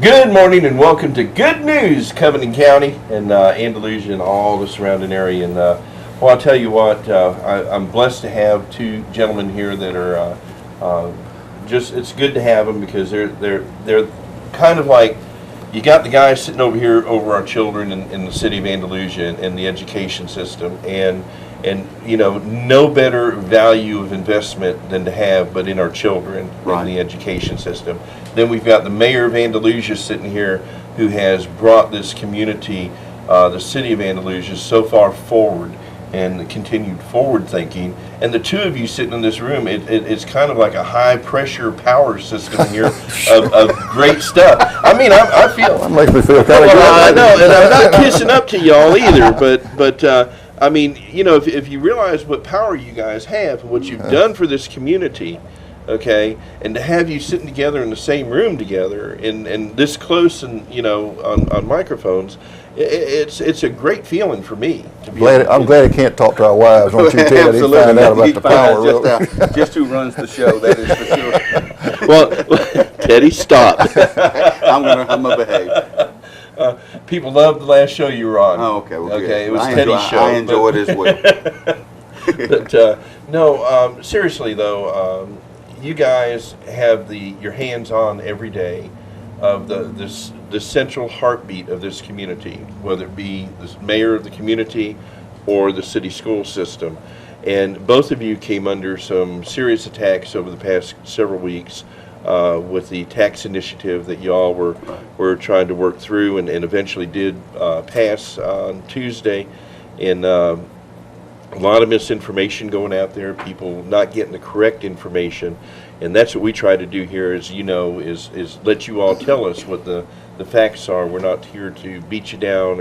Good morning and welcome to Good News, Covington County and Andalusia and all the surrounding area. And well, I'll tell you what, I'm blessed to have two gentlemen here that are it's good to have them because they're kind of like, you got the guys sitting over here over our children in the city of Andalusia and the education system, and you know, no better value of investment than to have but in our children in the education system. Then we've got the mayor of Andalusia sitting here who has brought this community, the city of Andalusia, so far forward and continued forward thinking. And the two of you sitting in this room, it's kind of like a high pressure power system here of great stuff. I mean, I feel... That makes me feel kind of good. I know, and I'm not kissing up to y'all either, but I mean, you know, if you realize what power you guys have and what you've done for this community, okay, and to have you sitting together in the same room together and this close and, you know, on microphones, it's a great feeling for me. I'm glad he can't talk to our wives. Don't you, Ted? He find out about the power. Just who runs the show, that is for sure. Well, Teddy, stop. I'm gonna behave. People loved the last show you were on. Oh, okay. Well, okay, it was Teddy's show. I enjoy it as well. But no, seriously though, you guys have your hands on every day of the central heartbeat of this community, whether it be the mayor of the community or the city school system. And both of you came under some serious attacks over the past several weeks with the tax initiative that y'all were trying to work through and eventually did pass on Tuesday. And a lot of misinformation going out there, people not getting the correct information. And that's what we try to do here, as you know, is let you all tell us what the facts are. We're not here to beat you down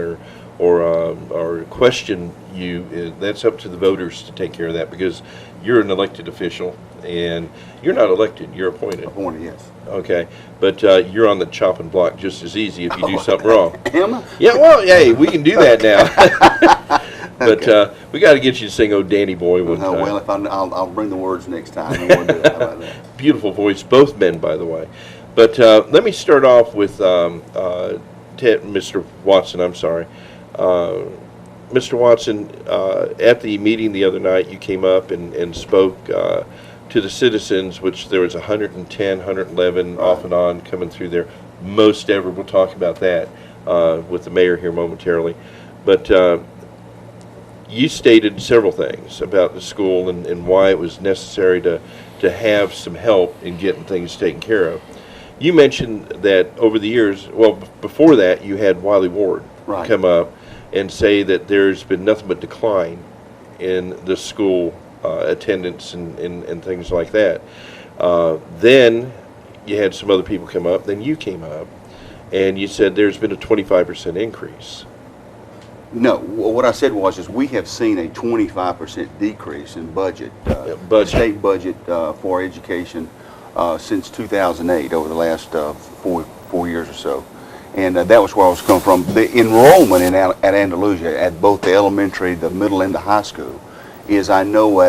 or question you. That's up to the voters to take care of that, because you're an elected official, and you're not elected, you're appointed. Appointed, yes. Okay, but you're on the chopping block just as easy if you do something wrong. Am I? Yeah, well, hey, we can do that now. But Okay. We got to get you to sing "Oh Danny Boy" one time. Well, if I'll bring the words next time. I won't do it. How about that? Beautiful voice, both men, by the way. But let me start off with Mr. Watson. I'm sorry. Mr. Watson, at the meeting the other night, you came up and spoke to the citizens, which there was 110, 111 off and on coming through there. Most ever. We'll talk about that with the mayor here momentarily. But you stated several things about the school and why it was necessary to have some help in getting things taken care of. You mentioned that over the years, well, before that, you had Wiley Ward come up and say that there's been nothing but decline in the school attendance and things like that. Then you had some other people come up, then you came up, and you said there's been a 25% increase. No, what I said was we have seen a 25% decrease in budget, state budget for education since 2008, over the last 4 years or so. And that was where I was coming from. The enrollment at Andalusia, at both the elementary, the middle, and the high school, is, I know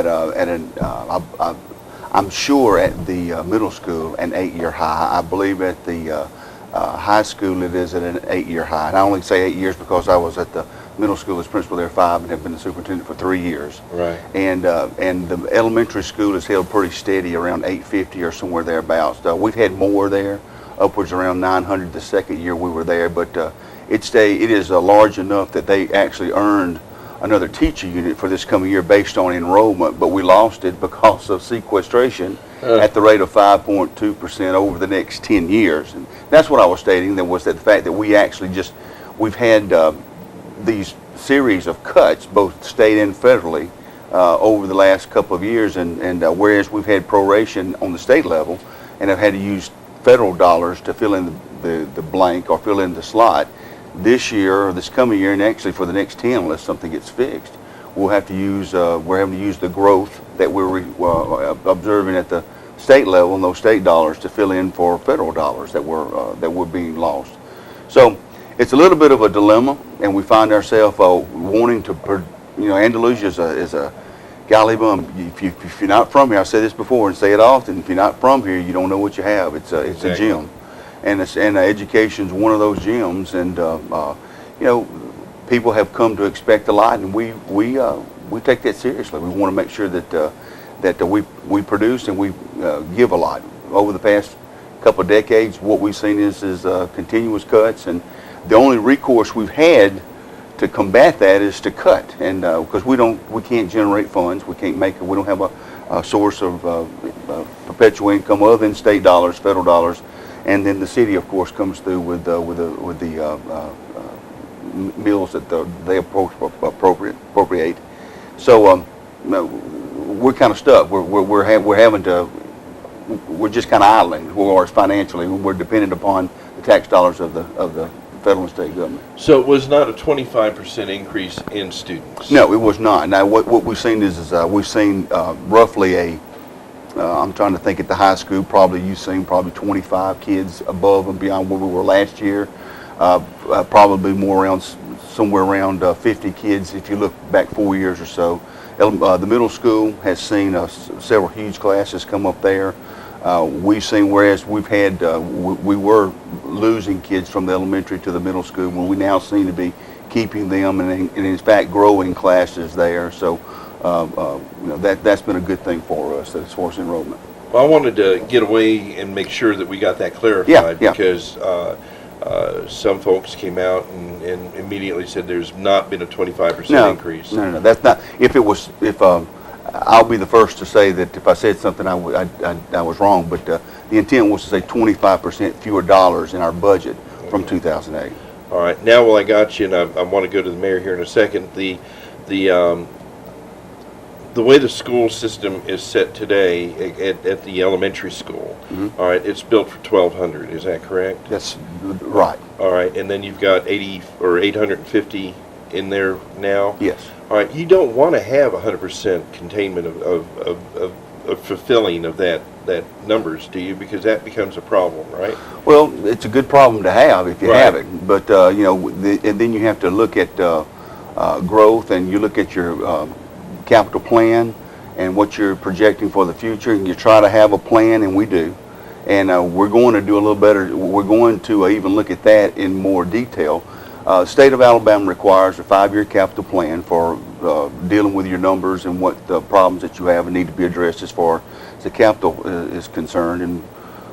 I'm sure at the middle school an 8-year high. I believe at the high school it is at an 8-year high. And I only say 8 years because I was at the middle school as principal there 5 and have been the superintendent for 3 years. Right. And the elementary school is held pretty steady around 850 or somewhere thereabouts. We've had more there, upwards around 900 the second year we were there, but it is large enough that they actually earned another teacher unit for this coming year based on enrollment, but we lost it because of sequestration at the rate of 5.2% over the next 10 years. And that's what I was stating. There was the fact that we've had these series of cuts, both state and federally, over the last couple of years, and whereas we've had proration on the state level and have had to use federal dollars to fill in the blank or fill in the slot, this year or this coming year, and actually for the next 10 unless something gets fixed, we're having to use the growth that we're observing at the state level and those state dollars to fill in for federal dollars that were being lost. So it's a little bit of a dilemma, and we find ourselves wanting to, Andalusia is a golly bum. If you're not from here, I say this before and say it often, if you're not from here, you don't know what you have. It's a gem. and education's one of those gems. And you know, people have come to expect a lot, and we take that seriously. We want to make sure that we produce and we give a lot. Over the past couple of decades, what we've seen is continuous cuts, and the only recourse we've had to combat that is to cut, and because we can't generate funds, we don't have a source of perpetual income other than state dollars, federal dollars, and then the city, of course, comes through with the mills that they appropriate. So we're kind of stuck. We're just kind of idling, or financially, we're dependent upon the tax dollars of the federal and state government. So it was not a 25% increase in students? No, it was not. Now, what we've seen is we've seen roughly I'm trying to think at the high school, you've seen probably 25 kids above and beyond where we were last year. Probably somewhere around 50 kids if you look back 4 years or so. The middle school has seen several huge classes come up there. We've seen, whereas we were losing kids from the elementary to the middle school, when we now seem to be keeping them and in fact growing classes there. So that's been a good thing for us as far as enrollment. Well, I wanted to get away and make sure that we got that clarified. Yeah. Because some folks came out and immediately said there's not been a 25% increase. No, that's not. If I'll be the first to say that if I said something, I was wrong. But the intent was to say 25% fewer dollars in our budget from 2008. All right. Now, I got you, and I want to go to the mayor here in a second. The way the school system is set today at the elementary school, all right, it's built for 1,200. Is that correct? That's right. All right, and then you've got 80 or 850 in there now? Yes. All right, you don't want to have 100% containment of fulfilling of that numbers, do you? Because that becomes a problem, right? Well, it's a good problem to have if you have it, but and then you have to look at growth, and you look at your capital plan and what you're projecting for the future, and you try to have a plan, and we do. And we're going to do a little better. We're going to even look at that in more detail. The state of Alabama requires a 5-year capital plan for dealing with your numbers and what problems that you have and need to be addressed as far as the capital is concerned. And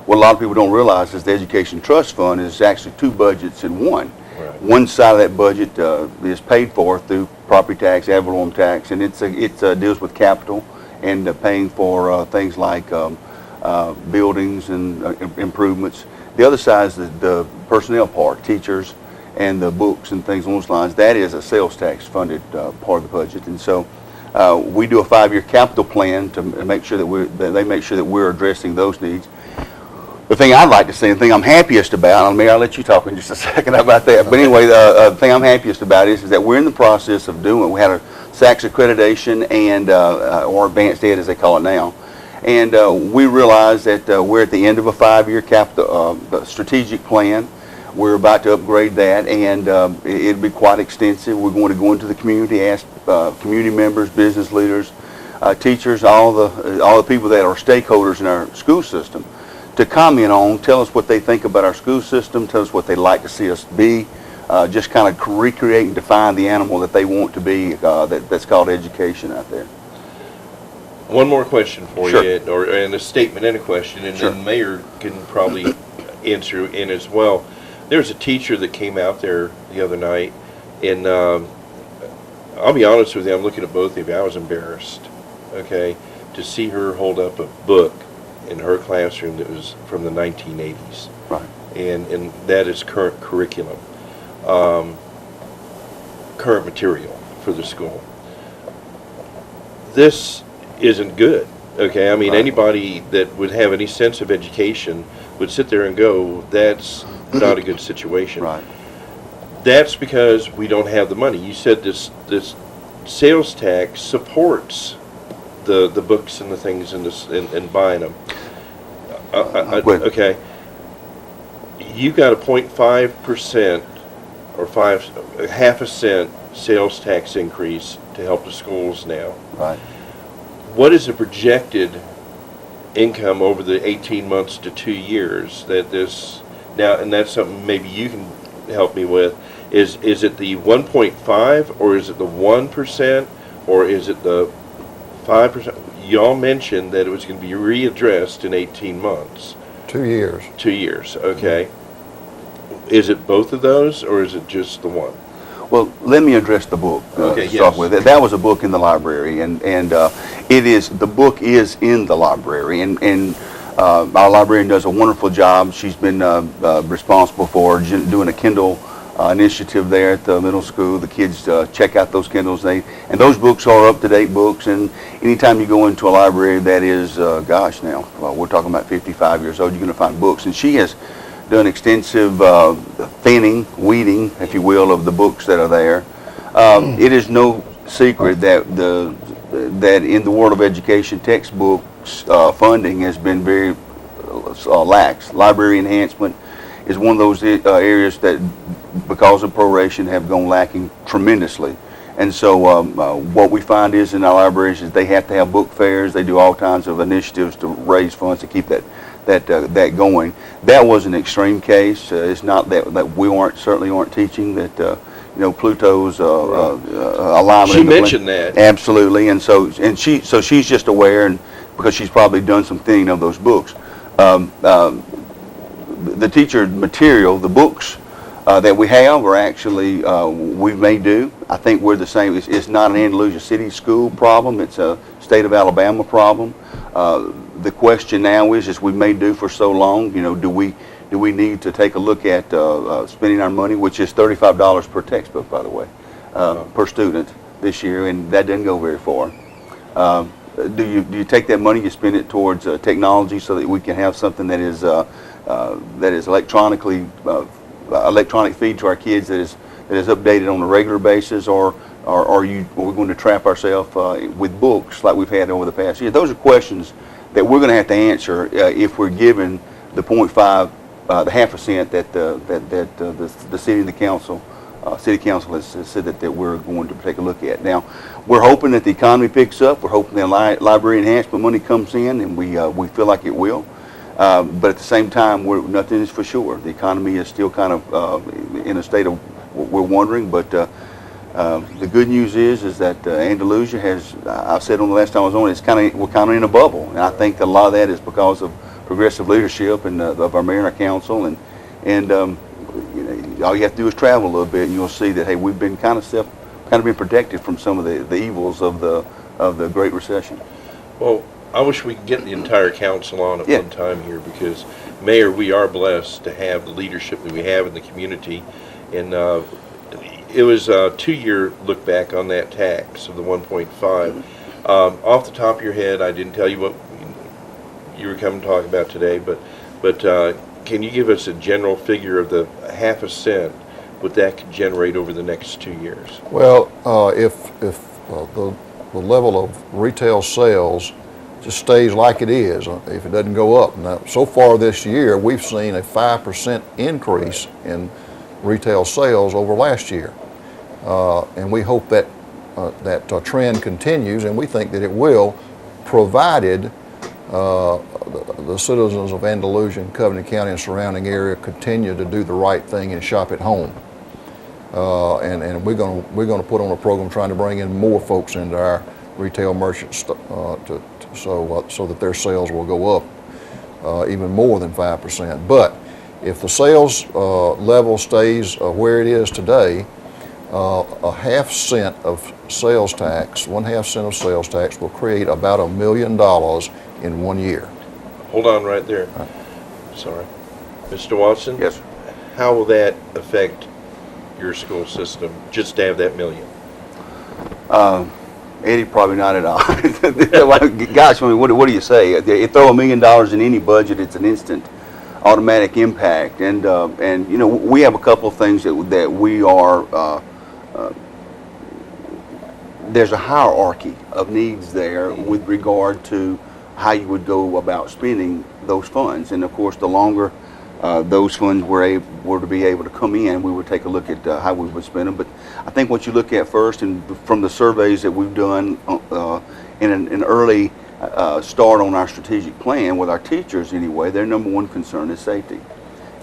what a lot of people don't realize is the Education Trust Fund is actually 2 budgets in one. Right. One side of that budget is paid for through property tax, ad valorem tax, and it deals with capital and paying for things like buildings and improvements. The other side is the personnel part, teachers, and the books and things along those lines. That is a sales tax funded part of the budget, and so we do a 5-year capital plan to make sure that they make sure that we're addressing those needs. The thing I'd like to say, the thing I'm happiest about, and Mayor, I'll let you talk in just a second about that. But anyway, the thing I'm happiest about is that we're in the process of doing. We had a SACS accreditation and or advanced ed as they call it now, and we realized that we're at the end of a 5-year capital strategic plan. We're about to upgrade that, and it'll be quite extensive. We're going to go into the community, ask community members, business leaders, teachers, all the people that are stakeholders in our school system, to comment on, tell us what they think about our school system, tell us what they'd like to see us be, just kind of recreate and define the animal that they want to be, that's called education out there. One more question for Sure. you, and a statement and a question, and Sure. then Mayor can probably answer in as well. There's a teacher that came out there the other night, and I'll be honest with you, I'm looking at both of you, I was embarrassed, okay, to see her hold up a book in her classroom that was from the 1980s. Right. And that is current curriculum, current material for the school. This isn't good, okay? I mean, Right. Anybody that would have any sense of education would sit there and go, that's not a good situation. Right. That's because we don't have the money. You said this sales tax supports the books and the things and buying them. Okay. You got a 0.5% or half a cent sales tax increase to help the schools now. Right. What is the projected income over the 18 months to 2 years that this Now, and that's something maybe you can help me with, is it the 1.5, or is it the 1%, or is it the 5%? Y'all mentioned that it was going to be readdressed in 18 months. 2 years. 2 years, okay. Is it both of those, or is it just the one? Well, let me address the book Okay, to start yes. with. That was a book in the library, and the book is in the library, and our librarian does a wonderful job. She's been responsible for doing a Kindle initiative there at the middle school. The kids check out those Kindles, and those books are up-to-date books. And anytime you go into a library that is, we're talking about 55 years old, you're going to find books. And she has done extensive thinning, weeding, if you will, of the books that are there. It is no secret that in the world of education, textbooks funding has been very lax. Library enhancement is one of those areas that, because of proration, have gone lacking tremendously. And so what we find is in our libraries is they have to have book fairs. They do all kinds of initiatives to raise funds to keep that going. That was an extreme case. It's not that we certainly aren't teaching that Pluto's alignment. She mentioned that. Absolutely, and she's just aware, and because she's probably done some thinning of those books. The teacher material, the books that we have are actually we may do. I think we're the same. It's not an Andalusia City school problem. It's a state of Alabama problem. The question now is we may do for so long. Do we need to take a look at spending our money, which is $35 per textbook, by the way, per student this year, and that doesn't go very far. Do you take that money, you spend it towards technology so that we can have something that is electronic feed to our kids that is updated on a regular basis, or are we going to trap ourselves with books like we've had over the past year? Those are questions that we're going to have to answer if we're given the 0.5, the 0.5% that the city and the council, city council has said that we're going to take a look at. Now, we're hoping that the economy picks up. We're hoping that library enhancement money comes in, and we feel like it will. But at the same time, nothing is for sure. The economy is still kind of in a state of we're wondering. But the good news is that Andalusia has. I said on the last time I was on, we're kind of in a bubble, and I think that a lot of that is because of progressive leadership and of our mayor and our council, and all you have to do is travel a little bit, and you'll see that we've been kind of been protected from some of the evils of the Great Recession. Well, I wish we could get the entire council on at one time here, because, Mayor, we are blessed to have the leadership that we have in the community. And it was a 2-year look back on that tax of the 1.5. Off the top of your head, I didn't tell you what you were coming to talk about today, but can you give us a general figure of the 0.5 cent what that could generate over the next 2 years? Well, if the level of retail sales just stays like it is, if it doesn't go up. Now, so far this year, we've seen a 5% increase in retail sales over last year. And we hope that trend continues, and we think that it will, provided the citizens of Andalusia and Covenant County and surrounding area continue to do the right thing and shop at home. And we're going to put on a program trying to bring in more folks into our retail merchants so that their sales will go up even more than 5%. But if the sales level stays where it is today, a 0.5 cent of sales tax, 1/2 cent of sales tax will create about $1 million in 1 year. Hold on right there. Sorry. Mr. Watson? Yes, sir. How will that affect your school system, just to have that $1 million? Eddie, probably not at all. Gosh, I mean, what do you say? You throw $1 million in any budget, it's an instant automatic impact. And we have a couple of things that we are, there's a hierarchy of needs there with regard to how you would go about spending those funds. And of course, the longer those funds were to be able to come in, we would take a look at how we would spend them. But I think what you look at first, and from the surveys that we've done in an early start on our strategic plan with our teachers anyway, their number one concern is safety.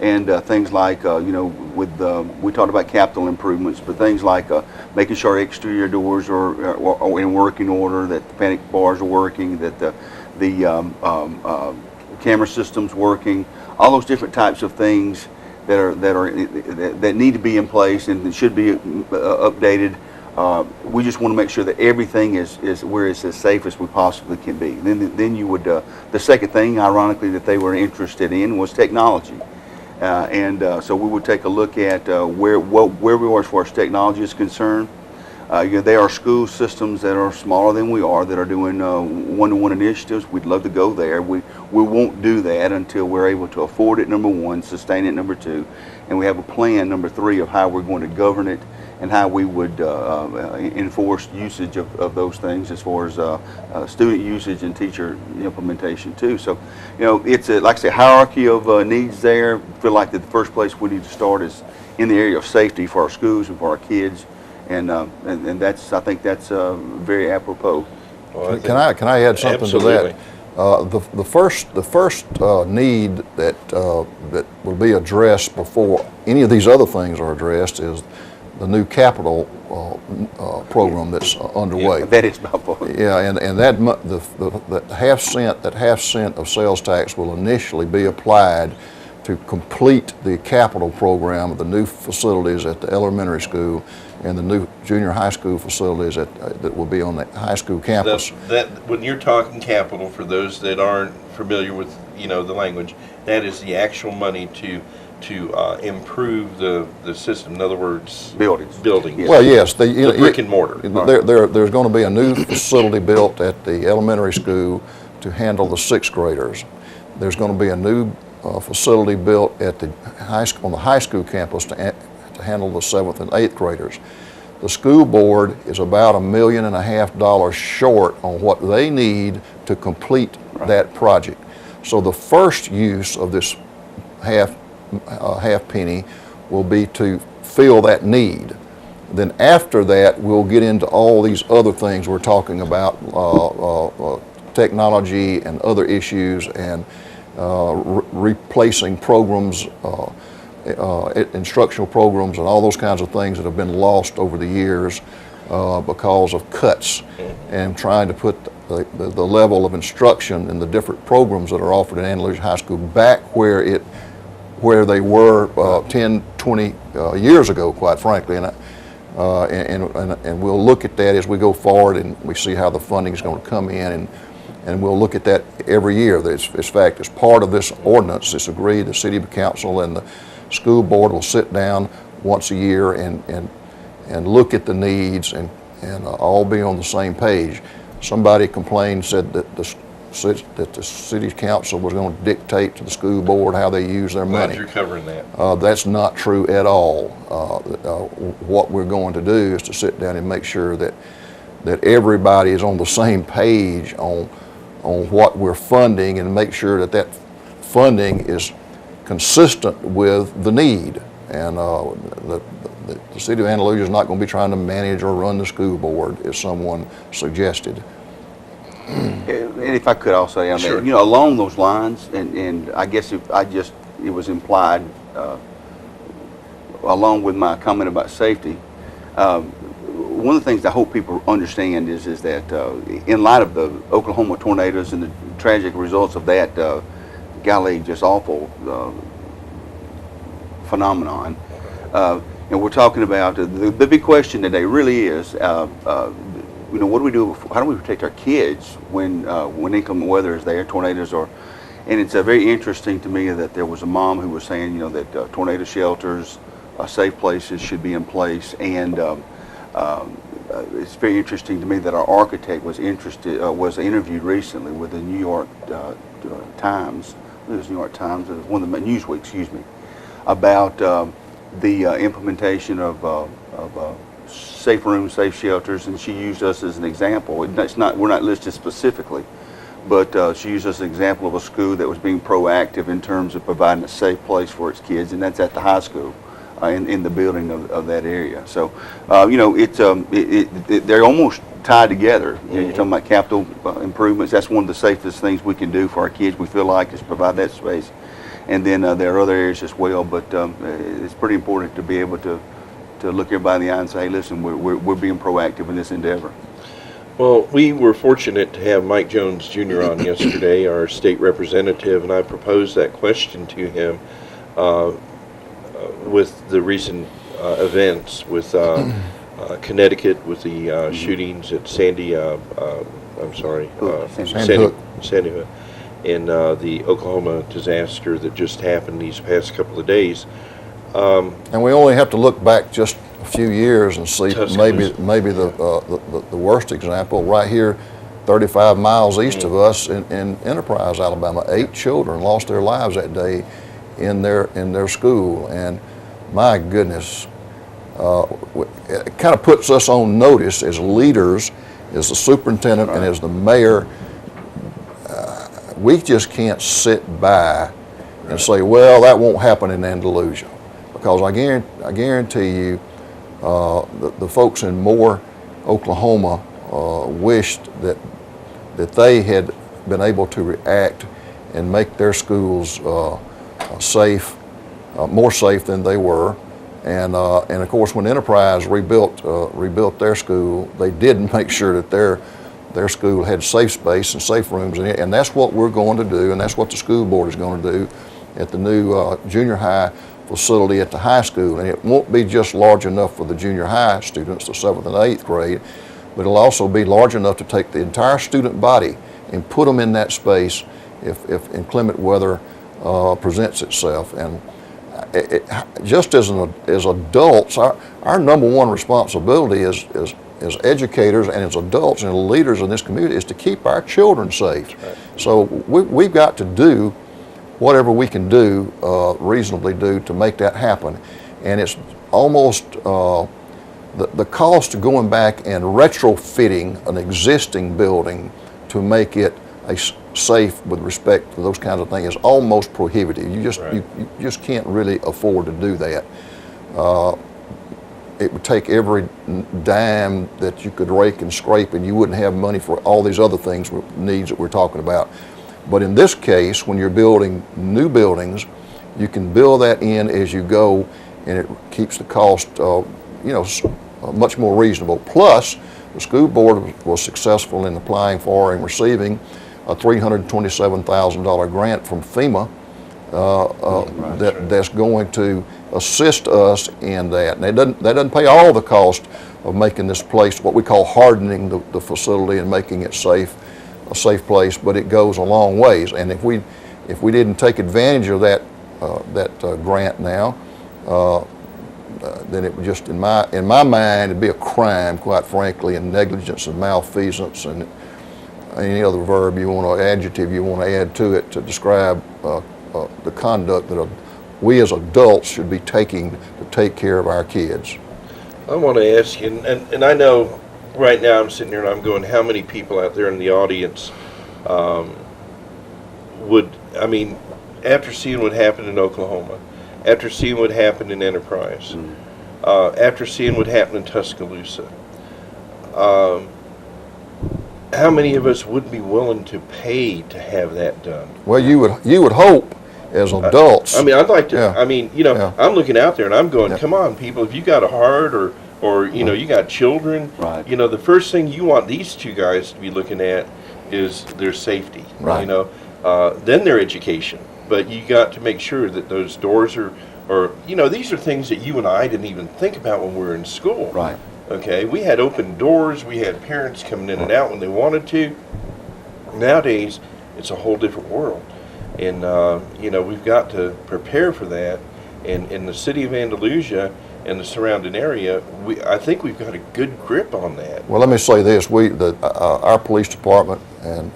and things like, we talked about capital improvements, but things like making sure exterior doors are in working order, that the panic bars are working, that the camera system's working, all those different types of things that need to be in place and that should be updated. We just want to make sure that everything is where it's as safe as we possibly can be. Then you would, the second thing, ironically, that they were interested in was technology. So we would take a look at where we are as far as technology is concerned. There are school systems that are smaller than we are that are doing one-to-one initiatives. We'd love to go there. We won't do that until we're able to afford it, number one, sustain it, number two, and we have a plan, number three, of how we're going to govern it and how we would enforce usage of those things as far as student usage and teacher implementation too. So, it's like I say, hierarchy of needs there. I feel like that the first place we need to start is in the area of safety for our schools and for our kids, and I think that's very apropos. Well, Can I add something absolutely. to that? The first need that will be addressed before any of these other things are addressed is the new capital program that's underway. Yeah, that is my point. Yeah, and that half cent of sales tax will initially be applied to complete the capital program of the new facilities at the elementary school and the new junior high school facilities that will be on the high school campus. That when you're talking capital, for those that aren't familiar with the language, that is the actual money to improve the system. In other words, buildings. Yes. Well, yes, The brick and mortar. There's going to be a new facility built at the elementary school to handle the sixth graders. There's going to be a new facility built at the on the high school campus to handle the seventh and eighth graders. The school board is about $1.5 million short on what they need to complete that project. So the first use of this half penny will be to fill that need. Then after that, we'll get into all these other things we're talking about, technology and other issues, and replacing programs, instructional programs, and all those kinds of things that have been lost over the years because of cuts, and trying to put the level of instruction in the different programs that are offered in Andalusia High School back where they were 10, 20 years ago, quite frankly. And we'll look at that as we go forward, and we see how the funding is going to come in, and we'll look at that every year. In fact, as part of this ordinance, it's agreed the city council and the school board will sit down once a year and look at the needs and all be on the same page. Somebody complained, said that the city council was going to dictate to the school board how they use their money. Glad you're covering that. That's not true at all. What we're going to do is to sit down and make sure that everybody is on the same page on what we're funding, and make sure that funding is consistent with the need. And the city of Andalusia is not going to be trying to manage or run the school board, as someone suggested. And if I could also add, Sure. Along those lines, and I guess it was implied, along with my comment about safety, one of the things I hope people understand is that in light of the Oklahoma tornadoes and the tragic results of that, golly, just awful phenomenon, and we're talking about the big question today really is, what do we do? How do we protect our kids when inclement weather is there, tornadoes are? And it's very interesting to me that there was a mom who was saying, that tornado shelters, safe places should be in place, and it's very interesting to me that our architect was interviewed recently with the New York Times. It was New York Times, one of the Newsweek, excuse me, about the implementation of safe rooms, safe shelters, and she used us as an example. We're not listed specifically, but she used us as an example of a school that was being proactive in terms of providing a safe place for its kids, and that's at the high school, in the building of that area. So, they're almost tied together. You're talking about capital improvements. That's one of the safest things we can do for our kids, we feel like, is provide that space. And then there are other areas as well, but it's pretty important to be able to look everybody in the eye and say, hey, listen, we're being proactive in this endeavor. Well, we were fortunate to have Mike Jones Jr. on yesterday, our state representative, and I proposed that question to him with the recent events with Connecticut, with the shootings at Sandy Hook, and the Oklahoma disaster that just happened these past couple of days. And we only have to look back just a few years and see maybe the worst example right here, 35 miles east of us in Enterprise, Alabama. 8 children lost their lives that day in their school, and my goodness, it kind of puts us on notice as leaders, as the superintendent and as the mayor. We just can't sit by and say, well, that won't happen in Andalusia, because I guarantee you, the folks in Moore, Oklahoma, wished that they had been able to react and make their schools safe, more safe than they were. And of course, when Enterprise rebuilt their school, they did make sure that their school had safe space and safe rooms in it, and that's what we're going to do, and that's what the school board is going to do at the new junior high facility at the high school. And it won't be just large enough for the junior high students, the 7th and 8th grade, but it'll also be large enough to take the entire student body and put them in that space if inclement weather presents itself. And just as adults, our number one responsibility as educators and as adults and leaders in this community is to keep our children safe. Right. So we've got to do whatever we can do, reasonably do, to make that happen. And it's almost the cost of going back and retrofitting an existing building to make it safe with respect to those kinds of things is almost prohibitive. You just can't really afford to do that. It would take every dime that you could rake and scrape, and you wouldn't have money for all these other things, needs that we're talking about. But in this case, when you're building new buildings, you can build that in as you go, and it keeps the cost, much more reasonable. Plus, the school board was successful in applying for and receiving a $327,000 grant from FEMA that's going to assist us in that. And that doesn't pay all the cost of making this place what we call hardening the facility and making it a safe place, but it goes a long ways. And if we didn't take advantage of that grant now, then it would just, in my mind, it'd be a crime, quite frankly, and negligence and malfeasance and any other adjective you want to add to it to describe the conduct that we as adults should be taking to take care of our kids. I want to ask you, and I know right now I'm sitting here and I'm going, how many people out there in the audience after seeing what happened in Oklahoma, after seeing what happened in Enterprise, after seeing what happened in Tuscaloosa, how many of us would be willing to pay to have that done? Well, you would hope as adults. I'd like to. Yeah. I'm looking out there and I'm going, come on, people, if you got a heart or you got children, right. The first thing you want these two guys to be looking at is their safety, right. Then their education. But you got to make sure that those doors are these are things that you and I didn't even think about when we were in school. Right. Okay, we had open doors, we had parents coming in and out when they wanted to. Nowadays, it's a whole different world. And, we've got to prepare for that. And in the city of Andalusia and the surrounding area, I think we've got a good grip on that. Well, let me say this. Our police department and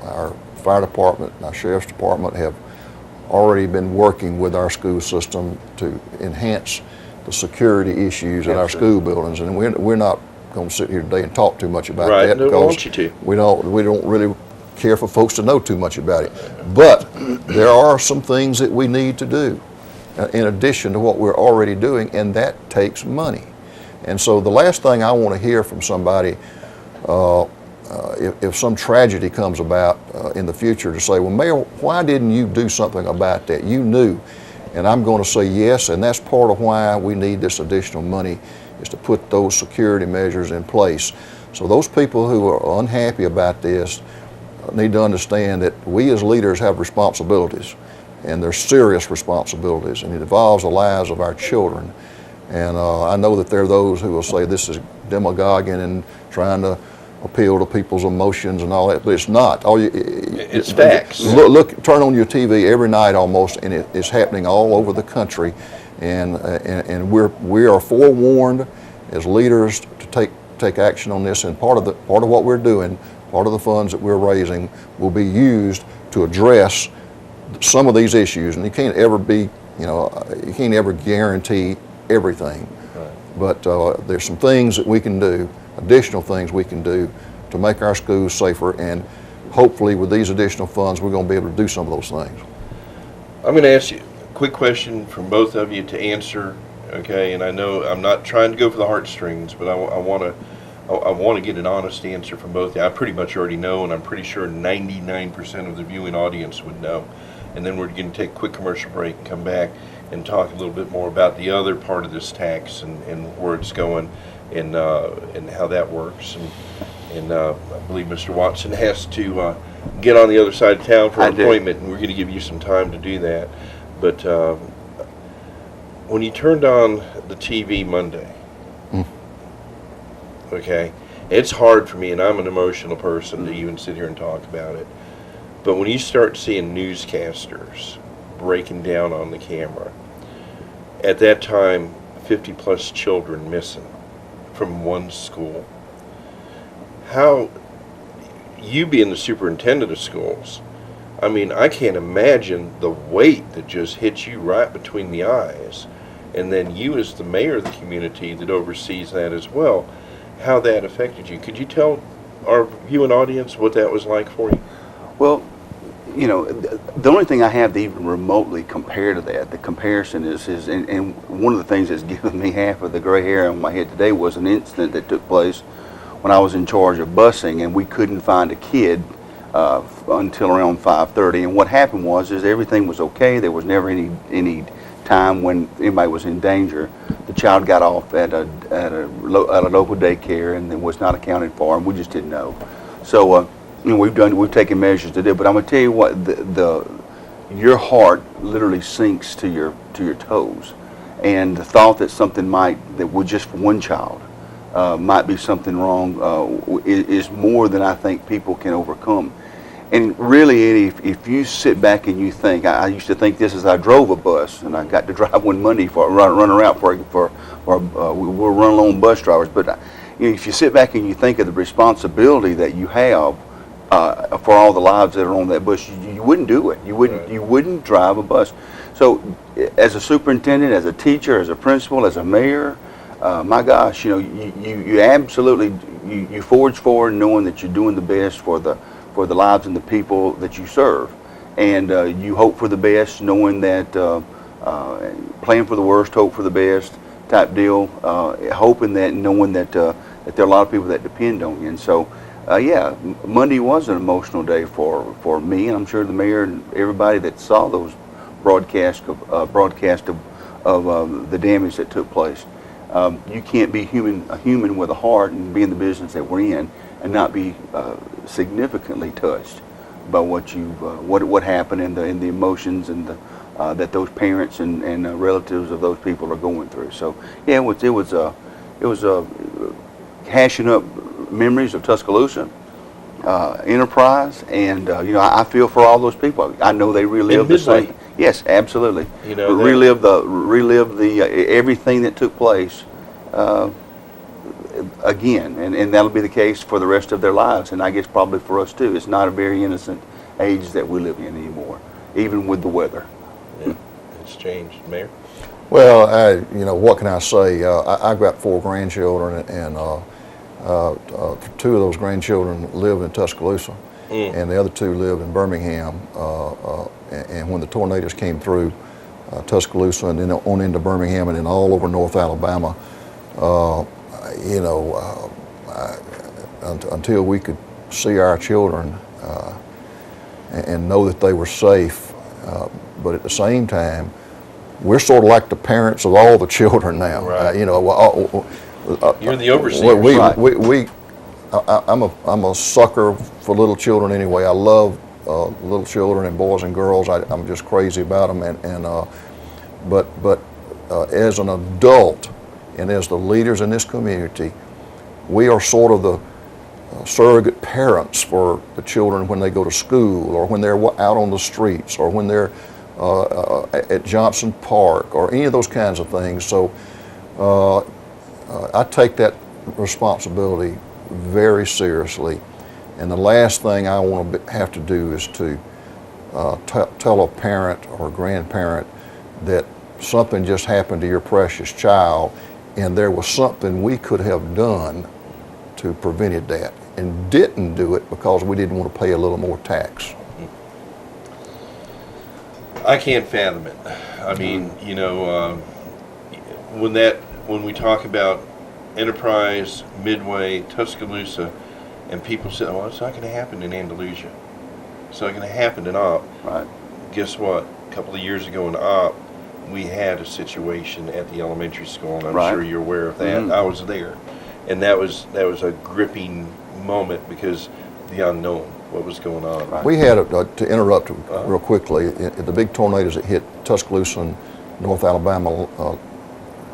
our fire department and our sheriff's department have already been working with our school system to enhance the security issues in our school buildings, and we're not going to sit here today and talk too much about that because want you to. we don't really care for folks to know too much about it. But there are some things that we need to do in addition to what we're already doing, and that takes money. And so the last thing I want to hear from somebody if some tragedy comes about in the future, to say, well, Mayor, why didn't you do something about that? You knew. And I'm going to say yes, and that's part of why we need this additional money, is to put those security measures in place. So those people who are unhappy about this need to understand that we as leaders have responsibilities, and they're serious responsibilities, and it involves the lives of our children. And I know that there are those who will say this is demagoguing and trying to appeal to people's emotions and all that, but it's not. It's facts. Look, turn on your TV every night almost, and it's happening all over the country. And we are forewarned as leaders to take action on this. And part of what we're doing, part of the funds that we're raising, will be used to address some of these issues. And you can't ever guarantee everything. Right. But there's some things that we can do, additional things we can do to make our schools safer, and hopefully with these additional funds we're going to be able to do some of those things. I'm going to ask you a quick question from both of you to answer, okay? And I know I'm not trying to go for the heartstrings, but I want to get an honest answer from both of you. I pretty much already know, and I'm pretty sure 99% of the viewing audience would know. And then we're going to take a quick commercial break and come back and talk a little bit more about the other part of this tax and where it's going and how that works. And I believe Mr. Watson has to get on the other side of town for an appointment, and we're going to give you some time to do that. But when you turned on the TV Monday, okay, it's hard for me, and I'm an emotional person, to even sit here and talk about it. But when you start seeing newscasters breaking down on the camera, at that time, 50 plus children missing from one school. How, you being the superintendent of schools, I mean, I can't imagine the weight that just hits you right between the eyes. And then you as the mayor of the community that oversees that as well, how that affected you. Could you tell our viewing audience what that was like for you? Well, you know, the only thing I have to even remotely compare to that, the comparison is and one of the things that's given me half of the gray hair on my head today was an incident that took place when I was in charge of busing, and we couldn't find a kid until around 5:30. And what happened was everything was okay. There was never any time when anybody was in danger. The child got off at a local daycare and then was not accounted for, and we just didn't know. So. You know, we've taken measures to do, but I'm gonna tell you what, your heart literally sinks to your toes, and the thought that something that with just one child might be something wrong is more than I think people can overcome. And really, Eddie, if you sit back and you think, I used to think this as I drove a bus, and I got to drive one Monday run around we're run along bus drivers, but you know, if you sit back and you think of the responsibility that you have. For all the lives that are on that bus, you wouldn't do it. You wouldn't drive a bus. So, as a superintendent, as a teacher, as a principal, as a mayor, my gosh, you know, you absolutely you forge forward knowing that you're doing the best for the lives and the people that you serve, and you hope for the best, knowing that plan for the worst, hope for the best type deal, hoping that, knowing that there are a lot of people that depend on you, and so. Yeah, Monday was an emotional day for me, and I'm sure the mayor and everybody that saw those broadcasts of the damage that took place. You can't be a human with a heart and be in the business that we're in and not be significantly touched by what happened and the emotions and that those parents and relatives of those people are going through. So yeah, it was hashing up memories of Tuscaloosa, Enterprise, and you know, I feel for all those people. I know they relive the same. Yes, absolutely. You know, relive the everything that took place again, and that'll be the case for the rest of their lives, and I guess probably for us too. It's not a very innocent age that we live in anymore, even with the weather. Yeah, it's changed, Mayor. Well, you know, what can I say? I've got 4 grandchildren, and 2 of those grandchildren live in Tuscaloosa, and the other 2 live in Birmingham. And when the tornadoes came through Tuscaloosa and then on into Birmingham and then all over North Alabama, you know, until we could see our children and know that they were safe. But at the same time, we're sort of like the parents of all the children now. Right. You're the overseer. I'm a sucker for little children anyway. I love little children and boys and girls. I'm just crazy about them. But as an adult and as the leaders in this community, we are sort of the surrogate parents for the children when they go to school, or when they're out on the streets, or when they're at Johnson Park, or any of those kinds of things. So I take that responsibility very seriously. And the last thing I want to have to do is to tell a parent or a grandparent that something just happened to your precious child, and there was something we could have done to prevent that, and didn't do it because we didn't want to pay a little more tax. I can't fathom it. I mean, when we talk about Enterprise, Midway, Tuscaloosa, and people say, "Oh, it's not going to happen in Andalusia. It's not going to happen in Opp." Right. Guess what? A couple of years ago in Opp, we had a situation at the elementary school, and I'm Right. sure you're aware of that. Mhm. I was there, and that was a gripping moment because the unknown, what was going on. Right. We had, to interrupt real quickly, the big tornadoes that hit Tuscaloosa and North Alabama,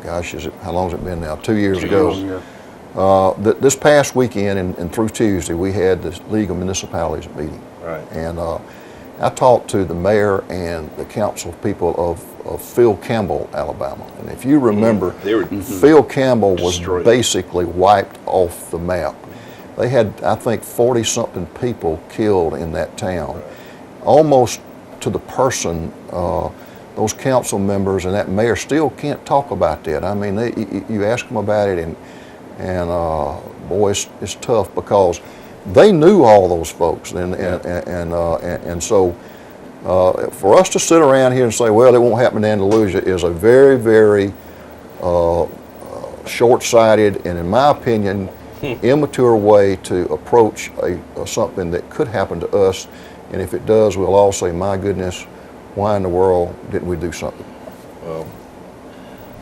how long has it been now? 2 years ago. This past weekend and through Tuesday, we had the League of Municipalities meeting. Right. And I talked to the mayor and the council people of Phil Campbell, Alabama. And if you remember, Phil Campbell was Destroyed. basically wiped off the map. They had, I think, 40-something people killed in that town. Almost to the person, those council members and that mayor still can't talk about that. I mean, you ask them about it, and boy, it's tough because they knew all those folks, and so for us to sit around here and say, well, it won't happen in Andalusia, is a very, very short-sighted and, in my opinion, immature way to approach something that could happen to us. And if it does, we'll all say, my goodness, why in the world didn't we do something? Well,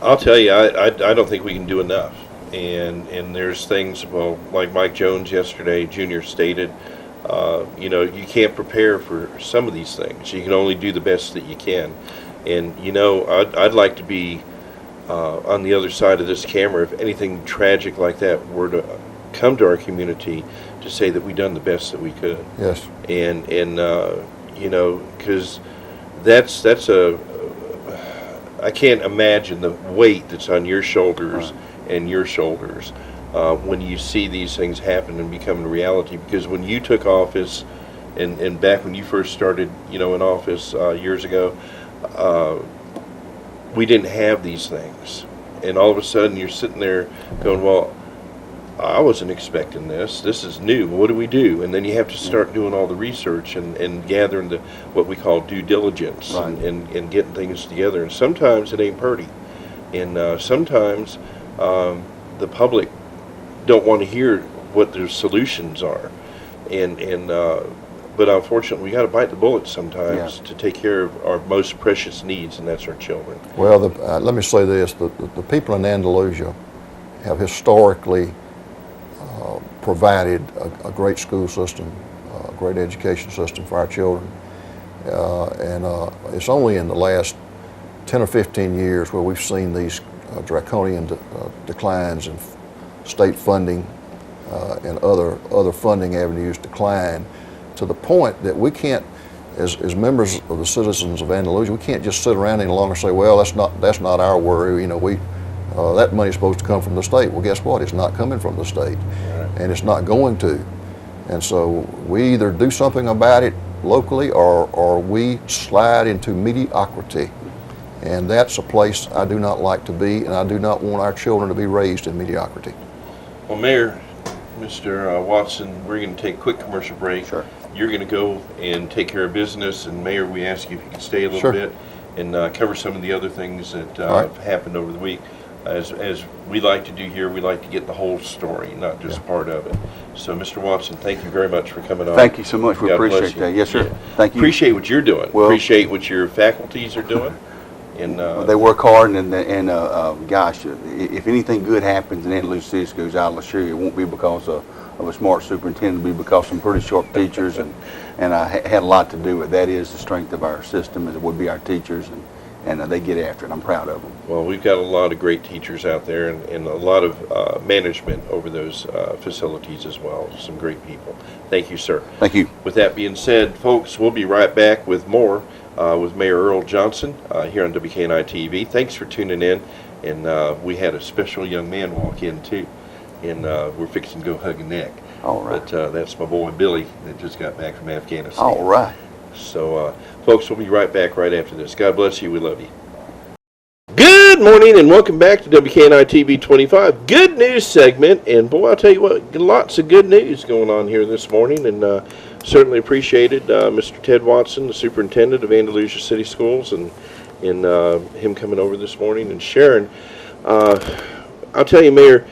I'll tell you, I don't think we can do enough. And there's things, well, like Mike Jones yesterday, Jr. stated, you can't prepare for some of these things. You can only do the best that you can. And, I'd like to be on the other side of this camera if anything tragic like that were to come to our community, to say that we done the best that we could. Yes. And because that's I can't imagine the weight that's on your shoulders and your shoulders when you see these things happen and become a reality. Because when you took office, and back when you first started, in office years ago, we didn't have these things. And all of a sudden you're sitting there going, well, I wasn't expecting this. This is new. What do we do? And then you have to start doing all the research and gathering what we call due diligence, Right. and getting things together. And sometimes it ain't pretty. And sometimes the public don't want to hear what their solutions are. But unfortunately, we got to bite the bullet sometimes to take care of our most precious needs, and that's our children. Well, let me say this. The people in Andalusia have historically provided a great school system, a great education system for our children. And it's only in the last 10 or 15 years where we've seen these draconian declines in state funding and other funding avenues decline, to the point that we can't, as members of the citizens of Andalusia, we can't just sit around any longer and say, well, that's not our worry. That money's supposed to come from the state. Well, guess what? It's not coming from the state, and it's not going to. And so we either do something about it locally, or we slide into mediocrity. And that's a place I do not like to be, and I do not want our children to be raised in mediocrity. Well, Mayor, Mr. Watson, we're going to take a quick commercial break. Sure. You're going to go and take care of business, and Mayor, we ask you if you could stay a little Sure. bit and cover some of the other things that All right. have happened over the week. as we like to do here, we like to get the whole story, not just part of it. So, Mr. Watson, thank you very much for coming on. Thank you so much. We God bless appreciate you. that. Yes, sir. Yeah. Thank you. Appreciate what you're doing. Well- Appreciate what your faculties are doing. And They work hard, and gosh, if anything good happens in Andalusia City Schools, I'll assure you it won't be because of a smart superintendent. It'll be because of some pretty sharp teachers, and I had a lot to do with that. Is the strength of our system, as it would be our teachers, and they get after it. I'm proud of them. well, we've got a lot of great teachers out there, and a lot of management over those facilities as well. Some great people. Thank you, sir. Thank you. With that being said, folks, we'll be right back with more with Mayor Earl Johnson here on WKNI TV. Thanks for tuning in. And we had a special young man walk in, too. And we're fixing to go hug a neck. All right. But that's my boy Billy that just got back from Afghanistan. All right. So, folks, we'll be right back right after this. God bless you. We love you. Good morning and welcome back to WKNI TV 25. Good news segment. And, boy, I'll tell you what, lots of good news going on here this morning. And certainly appreciated Mr. Ted Watson, the superintendent of Andalusia City Schools, and him coming over this morning and sharing. I'll tell you, Mayor,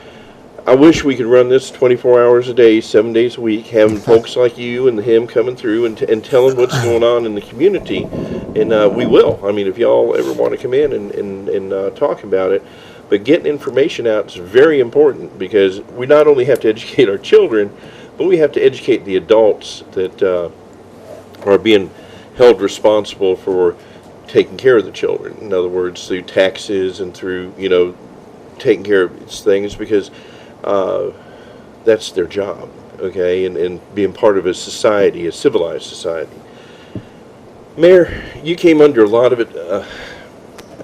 I wish we could run this 24 hours a day, 7 days a week, having folks like you and him coming through and telling what's going on in the community. And we will. I mean, if y'all ever want to come in and talk about it. But getting information out is very important because we not only have to educate our children, but we have to educate the adults that are being held responsible for taking care of the children. In other words, through taxes and through, taking care of these things, because that's their job, okay, and being part of a society, a civilized society. Mayor, you came under a lot of it,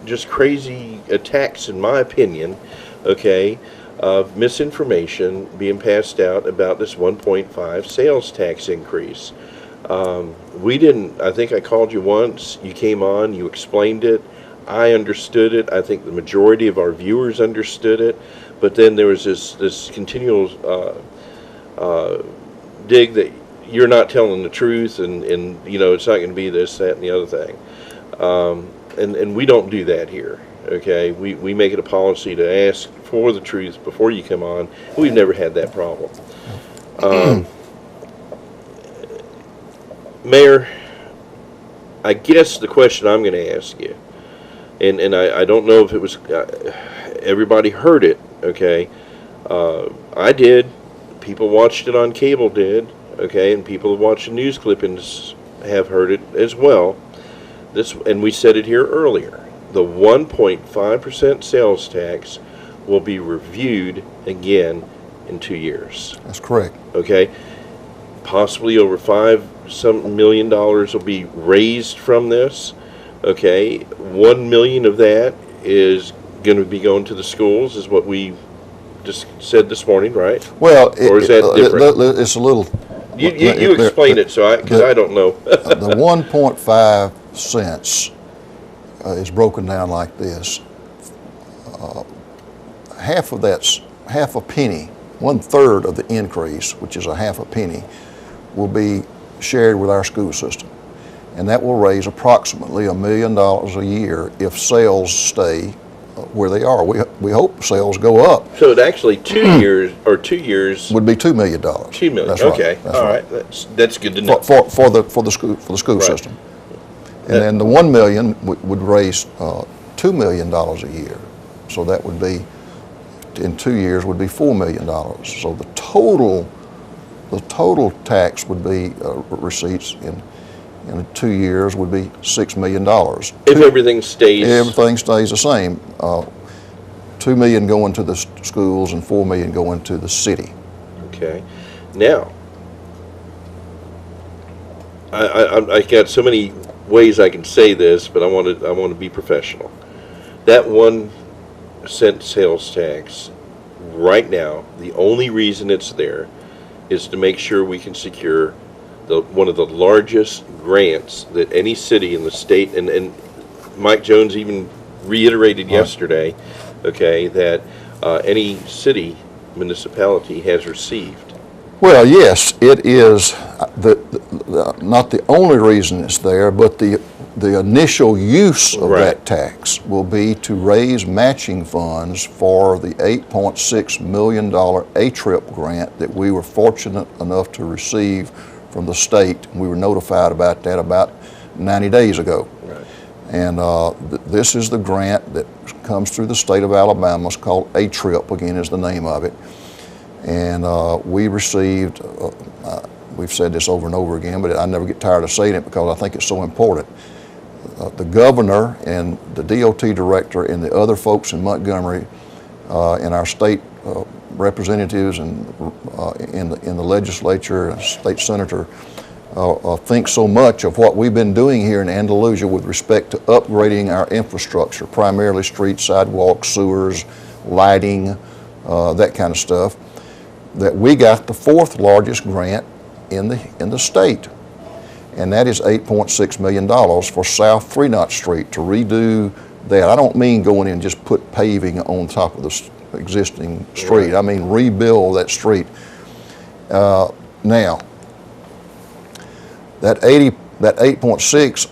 just crazy attacks, in my opinion, okay, of misinformation being passed out about this 1.5 sales tax increase. I think I called you once, you came on, you explained it, I understood it, I think the majority of our viewers understood it, but then there was this continual dig that you're not telling the truth, and it's not going to be this, that, and the other thing. And we don't do that here, okay? We make it a policy to ask for the truth before you come on. We've never had that problem. Mayor, I guess the question I'm going to ask you, and I don't know if it was, everybody heard it, okay? I did. People watched it on cable did, okay? And people who watched the news clippings have heard it as well. And we said it here earlier. The 1.5% sales tax will be reviewed again in 2 years. That's correct. Okay? Possibly over $5 million will be raised from this. Okay? $1 million of that is going to be going to the schools, is what we just said this morning, right? Well, or is that different? It's a little. You explain it, because I don't know. The 1.5 cents is broken down like this. Half of that's half a penny. 1/3 of the increase, which is a half a penny, will be shared with our school system, and that will raise approximately $1 million a year if sales stay where they are. We hope sales go up. So it actually 2 years Would be $2 million. $2 million. That's right. Okay. That's All right. That's good to know. For the school Right. system. And then the $1 million would raise $2 million a year. So that would be, in 2 years, would be $4 million. So the total tax would be receipts in 2 years would be $6 million. If everything stays. Everything stays the same. $2 million going to the schools and $4 million going to the city. Okay. Now, I got so many ways I can say this, but I want to be professional. That 1 cent sales tax, right now, the only reason it's there is to make sure we can secure one of the largest grants that any city in the state, and Mike Jones even reiterated yesterday, okay, that any city municipality has received. Well, yes, it is not the only reason it's there, but the initial use of that tax will be to raise matching funds for the $8.6 million ATRIP grant that we were fortunate enough to receive from the state. We were notified about that about 90 days ago. Right. And this is the grant that comes through the state of Alabama. It's called ATRIP, again, is the name of it. And we received, we've said this over and over again, but I never get tired of saying it because I think it's so important. The governor and the DOT director and the other folks in Montgomery and our state representatives and in the legislature and state senator think so much of what we've been doing here in Andalusia with respect to upgrading our infrastructure, primarily streets, sidewalks, sewers, lighting, that kind of stuff, that we got the fourth largest grant in the state. And that is $8.6 million for South 3 Knot Street to redo that. I don't mean going in and just put paving on top of the existing street. I mean rebuild that street. Now, that 8.6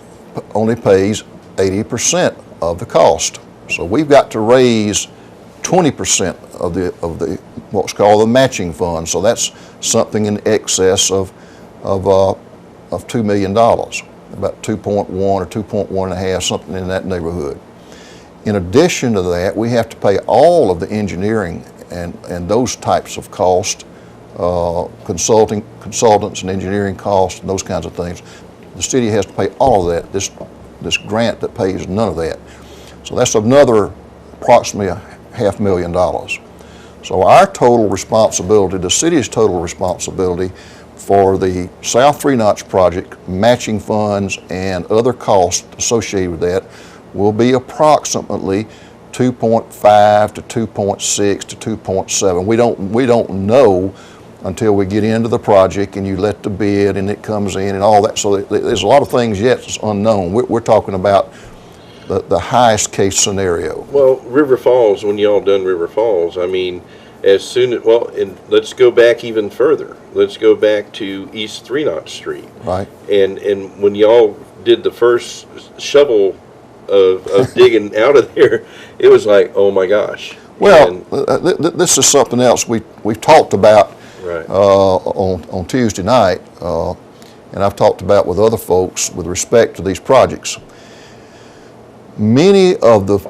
only pays 80% of the cost. So we've got to raise 20% of the what's called the matching fund. So that's something in excess of $2 million, about 2.1 or 2.1.5, something in that neighborhood. In addition to that, we have to pay all of the engineering and those types of costs, consultants and engineering costs and those kinds of things. The city has to pay all of that. This grant that pays none of that. So that's another approximately $500,000. So our total responsibility, the city's total responsibility for the South 3 Knots project, matching funds and other costs associated with that will be approximately 2.5 to 2.6 to 2.7. We don't know until we get into the project and you let the bid and it comes in and all that. So there's a lot of things yet that's unknown. We're talking about the highest case scenario. Well, River Falls, when y'all done River Falls, I mean, as soon as, well, and let's go back even further. Let's go back to East 3 Knot Street. Right. And when y'all did the first shovel of digging out of there, it was like, oh my gosh. Well, this is something else we've talked about on Tuesday night, and I've talked about with other folks with respect to these projects. Many of the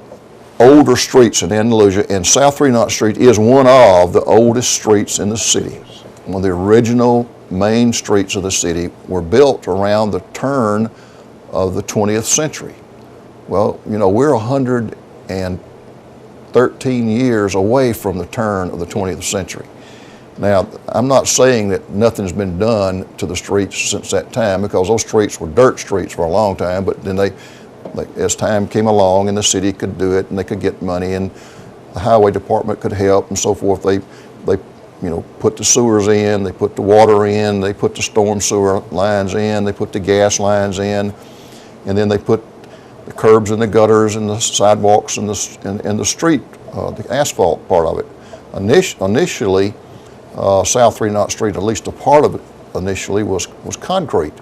older streets in Andalusia, and South 3 Knot Street is one of the oldest streets in the city. One of the original main streets of the city were built around the turn of the 20th century. Well, you know, we're 113 years away from the turn of the 20th century. Now, I'm not saying that nothing's been done to the streets since that time, because those streets were dirt streets for a long time, but then as time came along and the city could do it and they could get money and the highway department could help and so forth, they put the sewers in, they put the water in, they put the storm sewer lines in, they put the gas lines in, and then they put the curbs and the gutters and the sidewalks and the street, the asphalt part of it. Initially, South 3 Knot Street, at least a part of it initially, was concrete.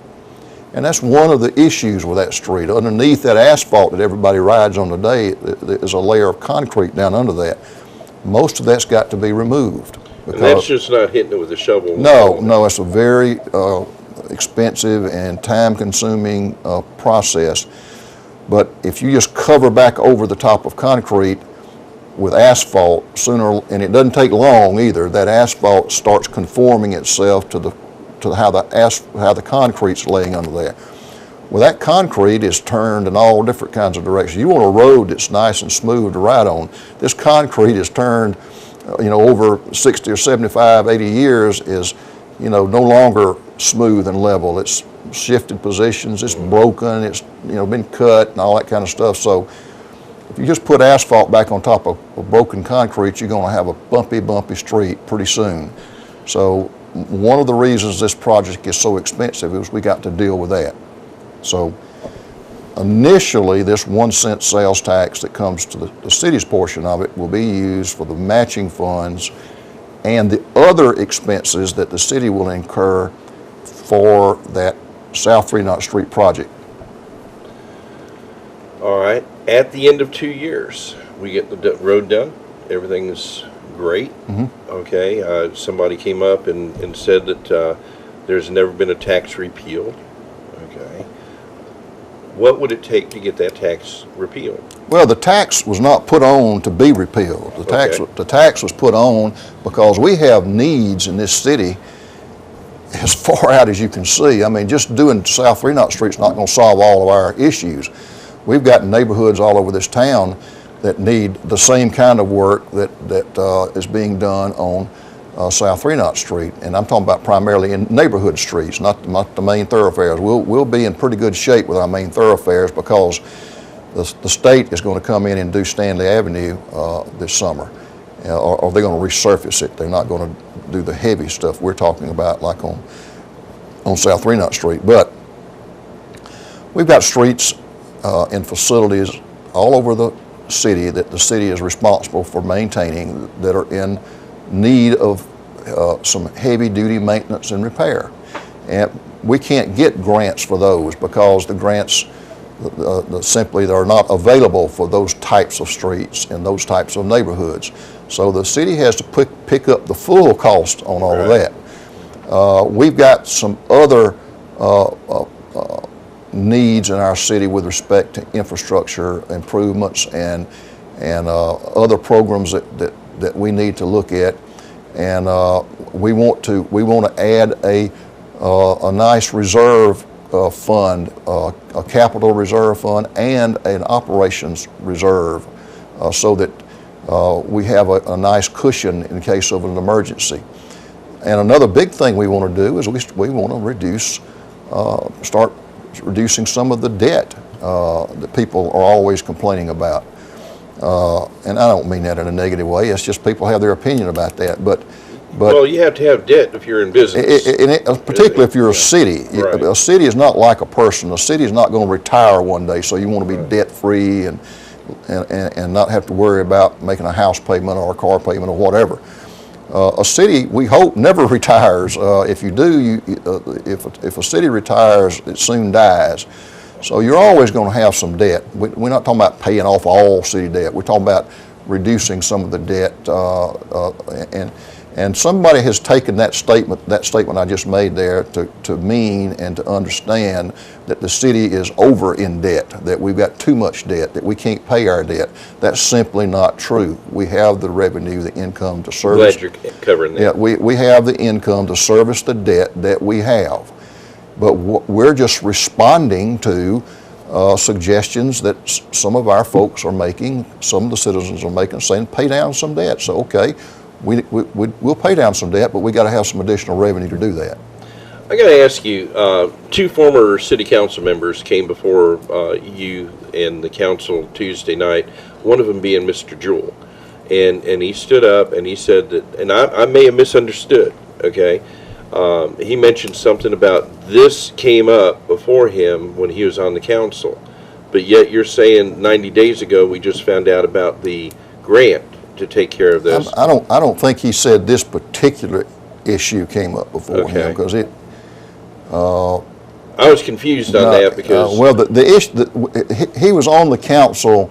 And that's one of the issues with that street. Underneath that asphalt that everybody rides on today, there's a layer of concrete down under that. Most of that's got to be removed. And that's just not hitting it with a shovel? No, it's a very expensive and time-consuming process. But if you just cover back over the top of concrete with asphalt, and it doesn't take long either, that asphalt starts conforming itself to how the concrete's laying under there. Well, that concrete is turned in all different kinds of directions. You want a road that's nice and smooth to ride on. This concrete is turned, over 60 or 75, 80 years is, no longer smooth and level. It's shifted positions, it's broken, it's, been cut and all that kind of stuff. So if you just put asphalt back on top of broken concrete, you're going to have a bumpy street pretty soon. So one of the reasons this project is so expensive is we got to deal with that. So initially, this 1 cent sales tax that comes to the city's portion of it will be used for the matching funds and the other expenses that the city will incur for that South 3 Knott Street project. All right. At the end of 2 years, we get the road done. Everything's great. Okay. Somebody came up and said that there's never been a tax repealed. Okay. What would it take to get that tax repealed? Well, the tax was not put on to be repealed. The tax was put on because we have needs in this city as far out as you can see. I mean, just doing South 3 Knott Street is not going to solve all of our issues. We've got neighborhoods all over this town that need the same kind of work that is being done on South 3 Knott Street, and I'm talking about primarily in neighborhood streets, not the main thoroughfares. We'll be in pretty good shape with our main thoroughfares because the state is going to come in and do Stanley Avenue this summer, or they're going to resurface it. They're not going to do the heavy stuff we're talking about like on South 3 Knott Street. But we've got streets and facilities all over the city that the city is responsible for maintaining that are in need of some heavy-duty maintenance and repair. And we can't get grants for those because the grants simply are not available for those types of streets and those types of neighborhoods. So the city has to pick up the full cost on all of that. We've got some other needs in our city with respect to infrastructure improvements and other programs that we need to look at, and we want to add a nice reserve fund, a capital reserve fund, and an operations reserve, so that we have a nice cushion in case of an emergency. And another big thing we want to do is we want to start reducing some of the debt that people are always complaining about. And I don't mean that in a negative way. It's just people have their opinion about that. But well, you have to have debt if you're in business. Particularly if you're a city. Right. A city is not like a person. A city is not going to retire one day, so you want to be debt-free and not have to worry about making a house payment or a car payment or whatever. A city, we hope, never retires. If you do, if a city retires, it soon dies. So you're always going to have some debt. We're not talking about paying off all city debt. We're talking about reducing some of the debt. And somebody has taken that statement I just made there to mean and to understand that the city is over in debt, that we've got too much debt, that we can't pay our debt. That's simply not true. We have the revenue, the income to service. Glad you're covering that. Yeah, we have the income to service the debt that we have. But we're just responding to suggestions that some of our folks are making, some of the citizens are making, saying pay down some debt. So, okay, we'll pay down some debt, but we got to have some additional revenue to do that. I got to ask you, two former city council members came before you and the council Tuesday night, one of them being Mr. Jewell. And he stood up and he said that, and I may have misunderstood, okay? He mentioned something about this came up before him when he was on the council, but yet you're saying 90 days ago we just found out about the grant to take care of this. I don't think he said this particular issue came up before him, because it. I was confused on that because well, the issue he was on the council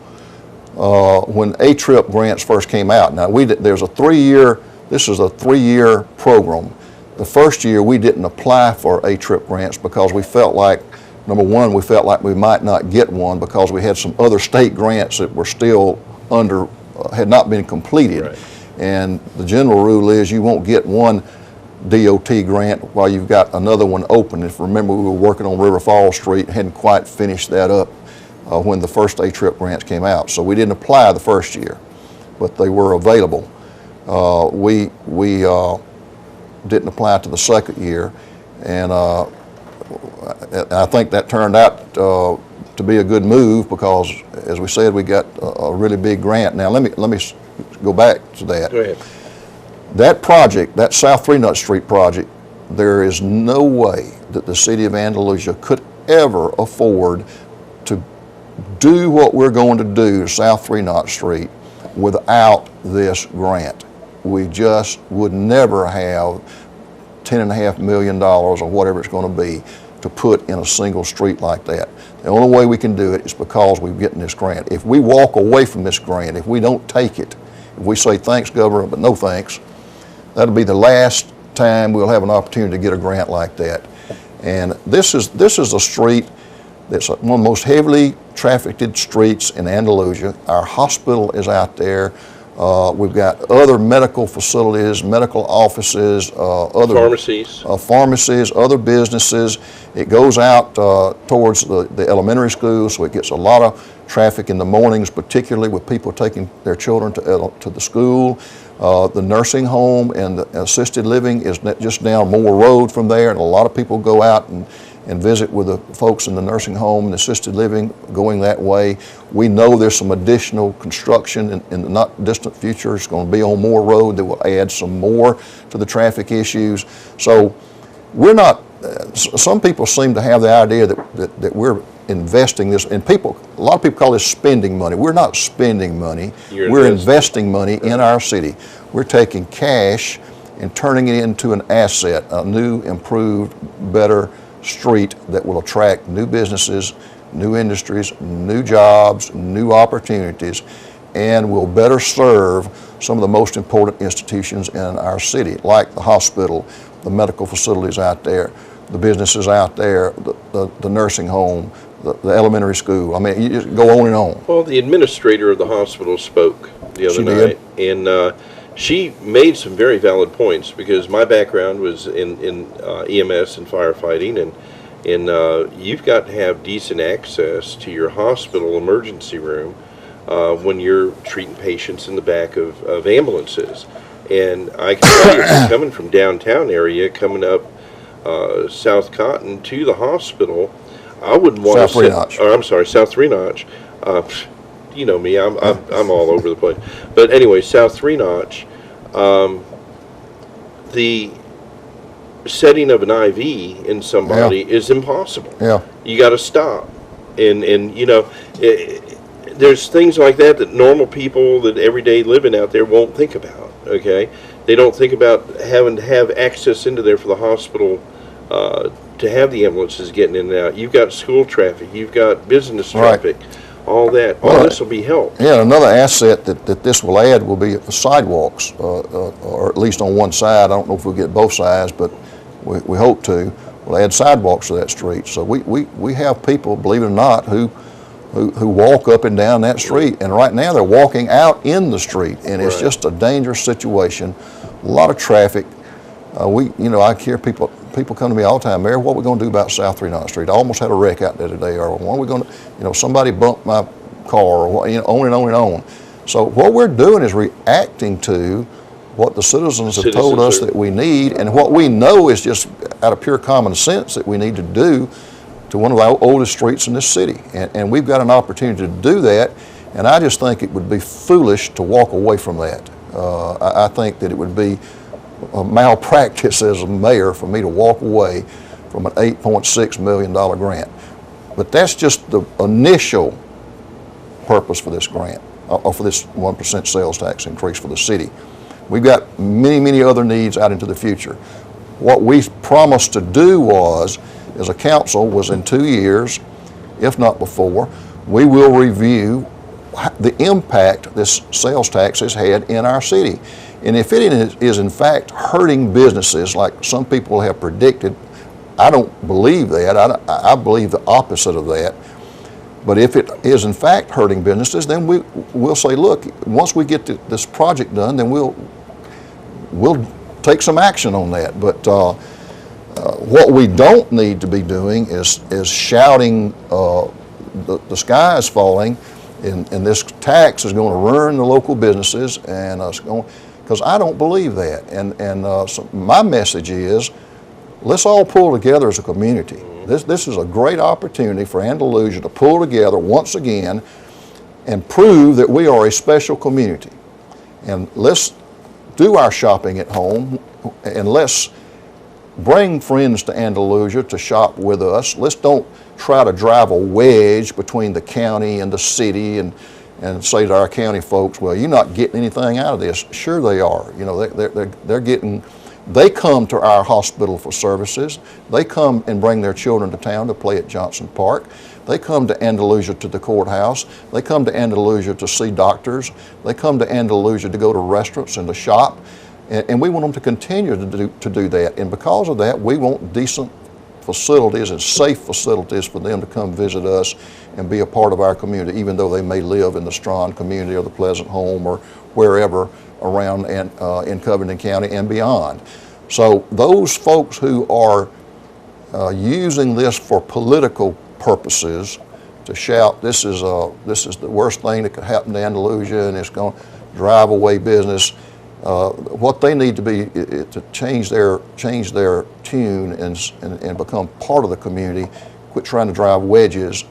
when A-Trip grants first came out. Now there's a 3-year. This is a 3-year program. The first year we didn't apply for A-Trip grants because we felt like, number one, we felt like we might not get one because we had some other state grants that were still had not been completed. Right. And the general rule is you won't get one DOT grant while you've got another one open. If remember, we were working on River Falls Street and hadn't quite finished that up when the first A-Trip grants came out. So we didn't apply the first year, but they were available. We didn't apply to the second year, and I think that turned out to be a good move because, as we said, we got a really big grant. Now let me go back to that. Go ahead. That project, that South 3 Knott Street project, there is no way that the city of Andalusia could ever afford to do what we're going to do to South 3 Knott Street without this grant. we just would never have $10.5 million or whatever it's going to be to put in a single street like that. The only way we can do it is because we're getting this grant. If we walk away from this grant, if we don't take it, if we say thanks government but no thanks, that'll be the last time we'll have an opportunity to get a grant like that. And this is a street that's one of the most heavily trafficked streets in Andalusia. Our hospital is out there. We've got other medical facilities, medical offices, other pharmacies, other businesses. It goes out towards the elementary school, so it gets a lot of traffic in the mornings, particularly with people taking their children to the school. The nursing home and the assisted living is just down Moore Road from there, and a lot of people go out and visit with the folks in the nursing home and assisted living going that way. We know there's some additional construction in the not distant future. It's going to be on Moore Road that will add some more to the traffic issues. So we're not, some people seem to have the idea that we're investing this, and a lot of people call this spending money. We're not spending money. We're investing money in our city. We're taking cash and turning it into an asset, a new, improved, better street that will attract new businesses, new industries, new jobs, new opportunities, and will better serve some of the most important institutions in our city, like the hospital, the medical facilities out there, the businesses out there, the nursing home, the elementary school. I mean, you just go on and on. Well, the administrator of the hospital spoke the other night, and she made some very valid points, because my background was in EMS and firefighting, and you've got to have decent access to your hospital emergency room when you're treating patients in the back of ambulances. And I can tell you, coming from downtown area, coming up South Cotton to the hospital, I wouldn't want to sit, South Three Notch. You know me, I'm all over the place. But anyway, South Three Notch, the setting of an IV in somebody is impossible. Yeah. You got to stop, and you know, there's things like that normal people that everyday living out there won't think about. Okay, they don't think about having to have access into there for the hospital. To have the ambulances getting in and out. You've got school traffic, you've got business traffic, all that. All this will be helped. Yeah, another asset that this will add will be the sidewalks, or at least on one side. I don't know if we'll get both sides, but we hope to. We'll add sidewalks to that street. So we have people, believe it or not, who walk up and down that street. And right now they're walking out in the street, and it's just a dangerous situation. A lot of traffic. I hear people come to me all the time, Mayor, what are we going to do about South 39th Street? I almost had a wreck out there today, or what are we going to, somebody bumped my car, or what, on and on and on. So what we're doing is reacting to what the citizens have told us that we need, and what we know is just out of pure common sense that we need to do to one of our oldest streets in this city. And we've got an opportunity to do that, and I just think it would be foolish to walk away from that. I think that it would be a malpractice as a mayor for me to walk away from an $8.6 million grant. But that's just the initial purpose for this grant, or for this 1% sales tax increase for the city. We've got many, many other needs out into the future. What we promised to do was, as a council, was in 2 years, if not before, we will review the impact this sales tax has had in our city. And if it is in fact hurting businesses like some people have predicted, I don't believe that. I believe the opposite of that. But if it is in fact hurting businesses, then we'll say, look, once we get this project done, then we'll take some action on that. But what we don't need to be doing is shouting the sky is falling, and this tax is going to ruin the local businesses, and it's going, because I don't believe that. And so my message is, let's all pull together as a community. This is a great opportunity for Andalusia to pull together once again and prove that we are a special community. And let's do our shopping at home, and let's bring friends to Andalusia to shop with us. Let's don't try to drive a wedge between the county and the city and and say to our county folks, well, you're not getting anything out of this. Sure they are. You know, they're getting, they come to our hospital for services. They come and bring their children to town to play at Johnson Park. They come to Andalusia to the courthouse. They come to Andalusia to see doctors. They come to Andalusia to go to restaurants and to shop. And we want them to continue to do that. And because of that, we want decent facilities and safe facilities for them to come visit us and be a part of our community, even though they may live in the Strawn community or the Pleasant Home or wherever around and in Covington County and beyond. So those folks who are using this for political purposes to shout, this is the worst thing that could happen to Andalusia and it's going to drive away business. What they need to be to change their tune and become part of the community, quit trying to drive wedges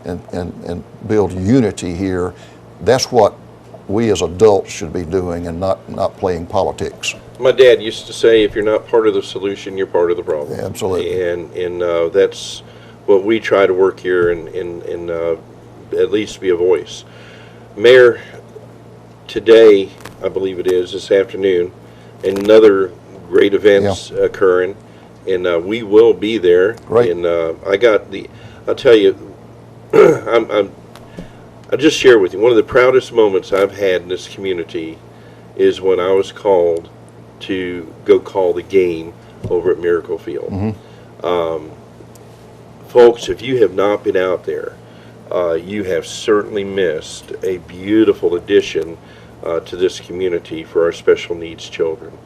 and build unity here. That's what we as adults should be doing and not playing politics. My dad used to say, if you're not part of the solution, you're part of the problem. Yeah, absolutely. And that's what we try to work here and at least be a voice. Mayor, today, I believe it is, this afternoon, another great events occurring, and we will be there. Great. And I'll tell you, I'll just share with you, one of the proudest moments I've had in this community is when I was called to go call the game over at Miracle Field. Mm-hmm. Folks, if you have not been out there, you have certainly missed a beautiful addition to this community for our special needs children.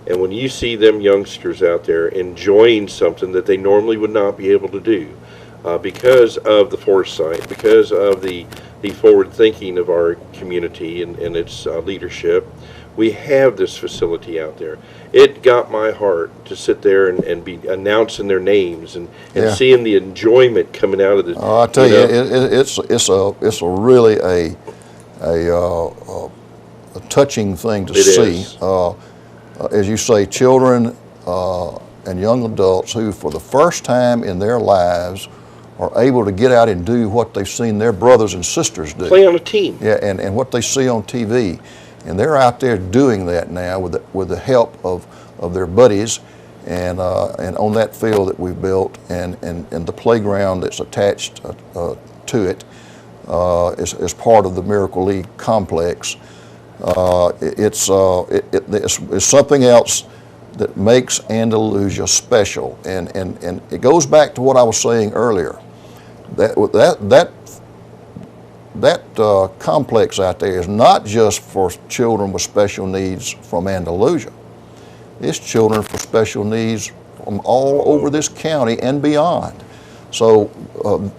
And when you see them youngsters out there enjoying something that they normally would not be able to do because of the foresight, because of the forward thinking of our community and its leadership, we have this facility out there. It got my heart to sit there and be announcing their names and seeing the enjoyment coming out of the. Oh, I tell you, it's a really a touching thing to see. As you say, children and young adults who, for the first time in their lives, are able to get out and do what they've seen their brothers and sisters do. Play on a team. Yeah, and what they see on TV. And they're out there doing that now with the help of their buddies and on that field that we've built and the playground that's attached to it as part of the Miracle League complex. It's something else that makes Andalusia special, and it goes back to what I was saying earlier. That complex out there is not just for children with special needs from Andalusia. It's children for special needs from all over this county and beyond. So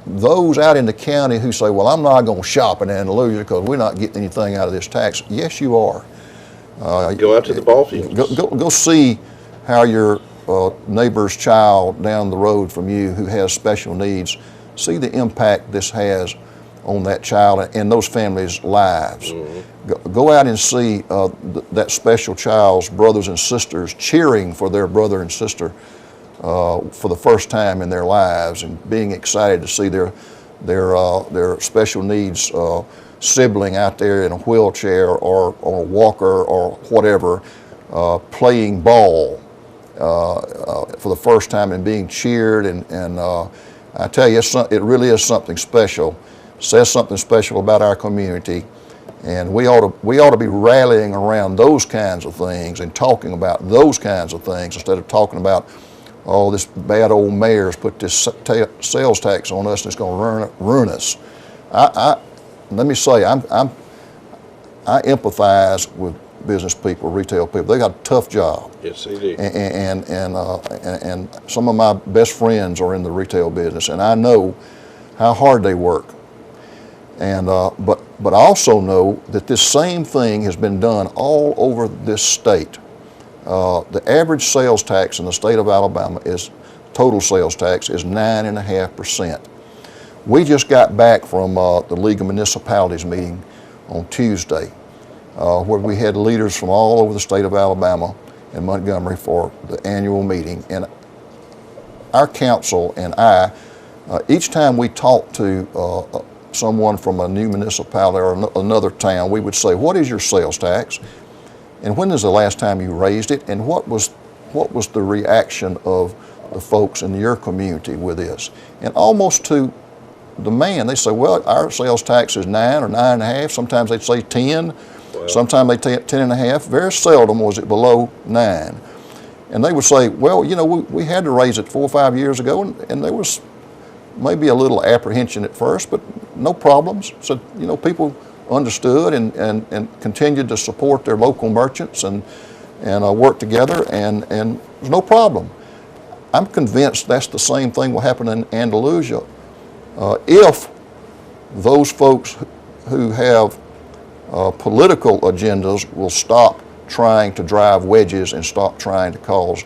those out in the county who say, well, I'm not going to shop in Andalusia because we're not getting anything out of this tax. Yes, you are. Go out to the ball fields. Go see how your neighbor's child down the road from you who has special needs, see the impact this has on that child and those families' lives. Mm-hmm. Go out and see that special child's brothers and sisters cheering for their brother and sister for the first time in their lives and being excited to see their special needs sibling out there in a wheelchair or a walker or whatever playing ball for the first time and being cheered and I tell you, it really is something special. Says something special about our community, and we ought to be rallying around those kinds of things and talking about those kinds of things instead of talking about, oh, this bad old mayor's put this sales tax on us and it's going to ruin us. Let me say, I empathize with business people, retail people. They got a tough job. Yes, they do. And some of my best friends are in the retail business, and I know how hard they work. And but I also know that this same thing has been done all over this state. The average sales tax in the state of Alabama total sales tax is 9.5%. We just got back from the League of Municipalities meeting on Tuesday, where we had leaders from all over the state of Alabama and Montgomery for the annual meeting. And our council and I, each time we talk to someone from a new municipality or another town, we would say, what is your sales tax? And when is the last time you raised it? And what was the reaction of the folks in your community with this? And almost to the man, they say, well, our sales tax is 9 or 9.5. Sometimes they'd say 10. Wow. Sometimes they say 10.5. Very seldom was it below 9. And they would say, well, you know, we had to raise it 4 or 5 years ago, and there was maybe a little apprehension at first, but no problems. So, you know, people understood and continued to support their local merchants and work together, and there's no problem. I'm convinced that's the same thing will happen in Andalusia if those folks who have political agendas will stop trying to drive wedges and stop trying to cause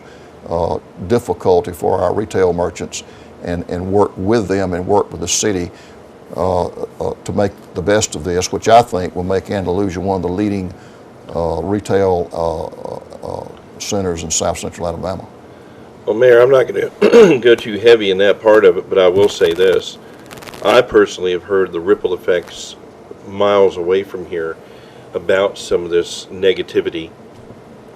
difficulty for our retail merchants and work with them and work with the city to make the best of this, which I think will make Andalusia one of the leading retail centers in South Central Alabama. Well, Mayor, I'm not going to go too heavy in that part of it, but I will say this. I personally have heard the ripple effects miles away from here about some of this negativity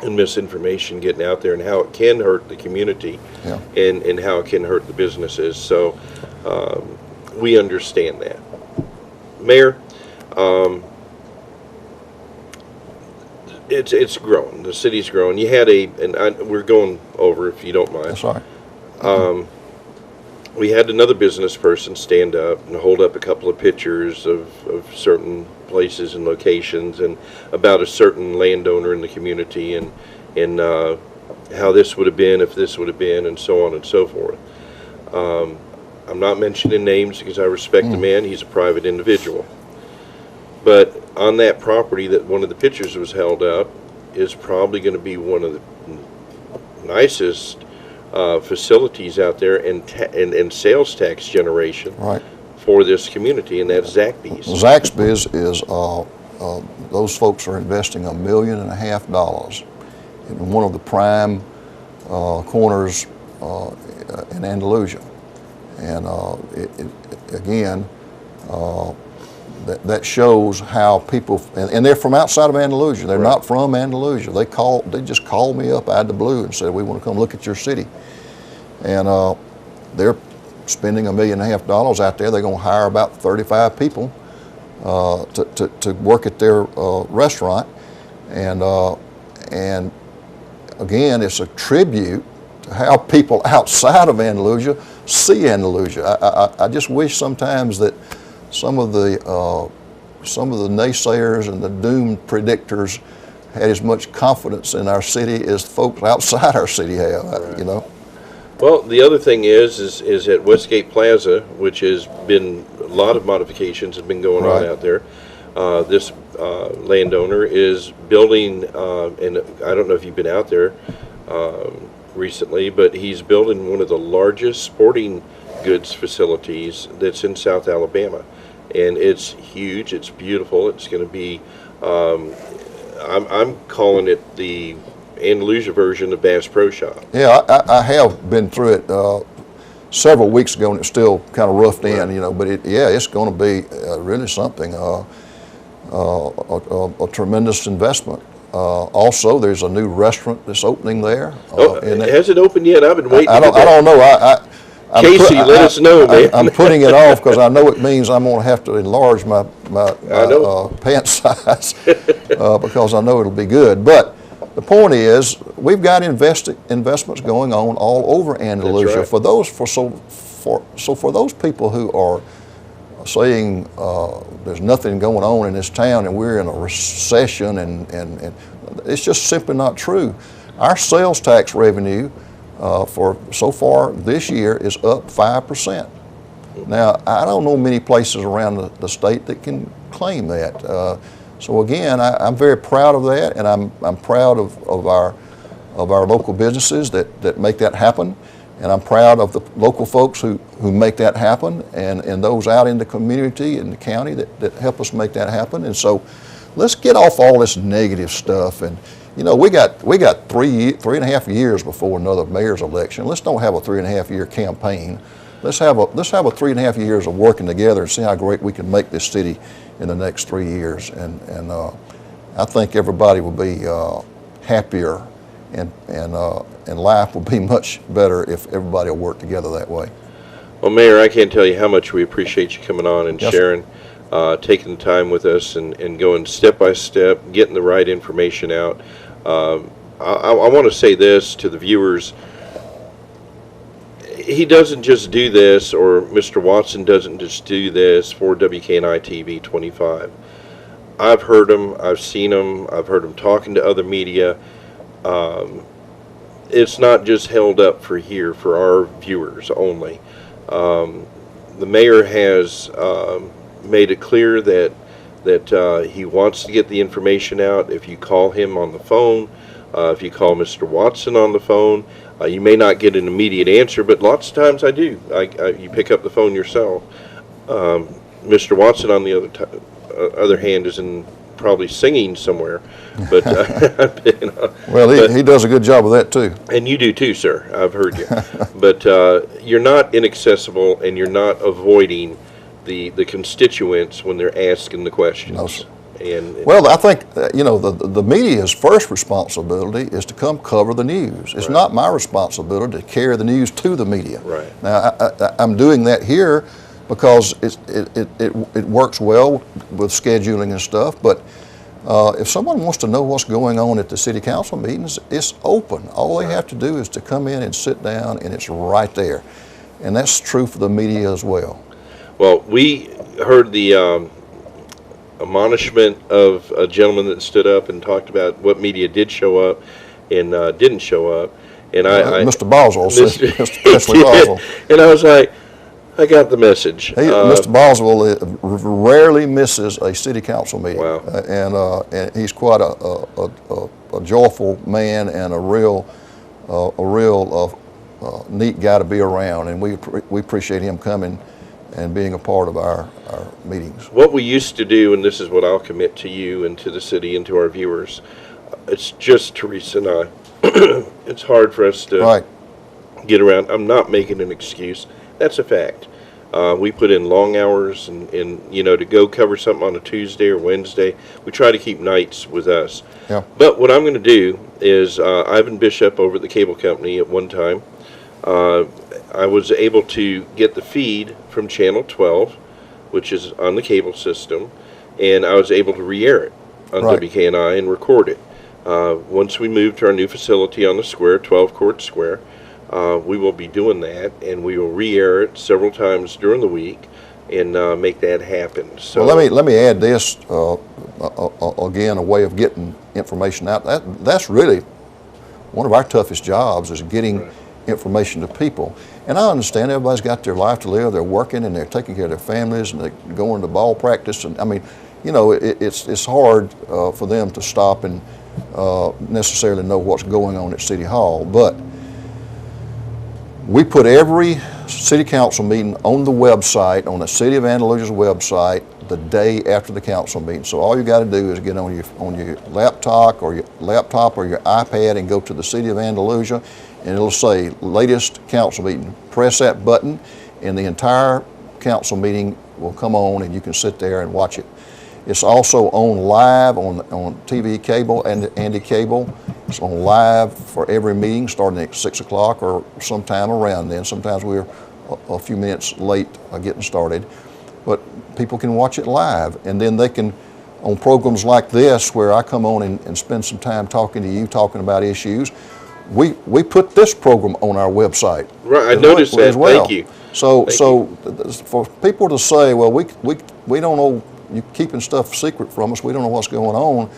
and misinformation getting out there and how it can hurt the community, yeah, and how it can hurt the businesses. So we understand that. Mayor, it's growing. The city's growing. You had we're going over, if you don't mind. That's all right. We had another business person stand up and hold up a couple of pictures of certain places and locations and about a certain landowner in the community and how this would have been if this would have been, and so on and so forth. I'm not mentioning names because I respect the man. He's a private individual. But on that property that one of the pictures was held up is probably going to be one of the nicest facilities out there and sales tax generation, right, for this community, and that's Zaxby's. Zaxby's is those folks are investing $1.5 million in one of the prime corners in Andalusia, and again, that shows how people, and they're from outside of Andalusia. They're not from Andalusia. They just called me up out of the blue and said, we want to come look at your city. And they're spending $1.5 million out there. They're going to hire about 35 people to work at their restaurant. And again, it's a tribute to how people outside of Andalusia see Andalusia. I just wish sometimes that some of the naysayers and the doom predictors had as much confidence in our city as folks outside our city have. Right. You know. Well, the other thing is at Westgate Plaza, which has been a lot of modifications have been going on out there. This landowner is building, and I don't know if you've been out there recently, but he's building one of the largest sporting goods facilities that's in South Alabama. And it's huge, it's beautiful, it's going to be, I'm calling it the Andalusia version of Bass Pro Shop. Yeah, I have been through it several weeks ago, and it's still kind of roughed in, you know, but it's going to be really something, a tremendous investment. Also, there's a new restaurant that's opening there. Has it opened yet? I've been waiting. I don't know. Casey, let us know, man. I'm putting it off because I know it means I'm going to have to enlarge my pant size because I know it'll be good. But the point is, we've got investments going on all over Andalusia. Right. For those people who are saying there's nothing going on in this town and we're in a recession and it's just simply not true. Our sales tax revenue for so far this year is up 5%. Now, I don't know many places around the state that can claim that. So again, I'm very proud of that, and I'm proud of our local businesses that make that happen, and I'm proud of the local folks who make that happen, and those out in the community and the county that help us make that happen. And so, let's get off all this negative stuff. And you know, we got 3.5 years before another mayor's election. Let's don't have a 3.5 year campaign. let's have a 3.5 years of working together and see how great we can make this city in the next 3 years. And I think everybody will be happier, and life will be much better if everybody will work together that way. Well, Mayor, I can't tell you how much we appreciate you coming on and Yes, sharing, taking the time with us and going step by step, getting the right information out. I want to say this to the viewers. He doesn't just do this, or Mr. Watson doesn't just do this for WKNI TV 25. I've heard him, I've seen him, I've heard him talking to other media. It's not just held up for here, for our viewers only. The mayor has made it clear that he wants to get the information out. If you call him on the phone, if you call Mr. Watson on the phone, you may not get an immediate answer, but lots of times I do. You pick up the phone yourself. Mr. Watson, on the other hand, is probably singing somewhere. But Well, he does a good job of that too. And you do too, sir. I've heard you. But you're not inaccessible, and you're not avoiding the constituents when they're asking the questions. No, sir. And Well, I think the media's first responsibility is to come cover the news. It's Right. not my responsibility to carry the news to the media. Right. Now, I'm doing that here because it works well with scheduling and stuff. But if someone wants to know what's going on at the city council meetings, it's open. All they have to do is to come in and sit down, and it's right there. And that's true for the media as well. Well, we heard the admonishment of a gentleman that stood up and talked about what media did show up and didn't show up. And Mr. Boswell said, Mr. Presley He did. Boswell. And I was like, I got the message. Mr. Boswell rarely misses a city council meeting. Wow. And he's quite a joyful man and a real neat guy to be around. And we appreciate him coming and being a part of our meetings. What we used to do, and this is what I'll commit to you and to the city and to our viewers, it's just Teresa and I. It's hard for us to get around. I'm not making an excuse. That's a fact. We put in long hours and to go cover something on a Tuesday or Wednesday. We try to keep nights with us. Yeah. But what I'm going to do is Ivan Bishop over at the cable company at one time, I was able to get the feed from Channel 12, which is on the cable system, and I was able to re-air it on WKNI and record it. Once we move to our new facility on the square, 12 Court Square, we will be doing that, and we will re-air it several times during the week and make that happen. So well, let me add this again, a way of getting information out. That's really one of our toughest jobs, is getting information to people. And I understand everybody's got their life to live. They're working and they're taking care of their families and they're going to ball practice. And I mean, it's hard for them to stop and necessarily know what's going on at City Hall. But we put every city council meeting on the website, on the City of Andalusia's website, the day after the council meeting. So all you got to do is get on your laptop or your iPad and go to the City of Andalusia, and it'll say latest council meeting. Press that button, and the entire council meeting will come on, and you can sit there and watch it. It's also on live on TV cable and Andy Cable. It's on live for every meeting starting at 6 o'clock or sometime around then. Sometimes we're a few minutes late getting started, but people can watch it live, and then they can, on programs like this where I come on and spend some time talking to you, talking about issues, we put this program on our website. Right, I noticed that. Thank you. So for people to say, well, we don't know, you're keeping stuff secret from us, we don't know what's going on,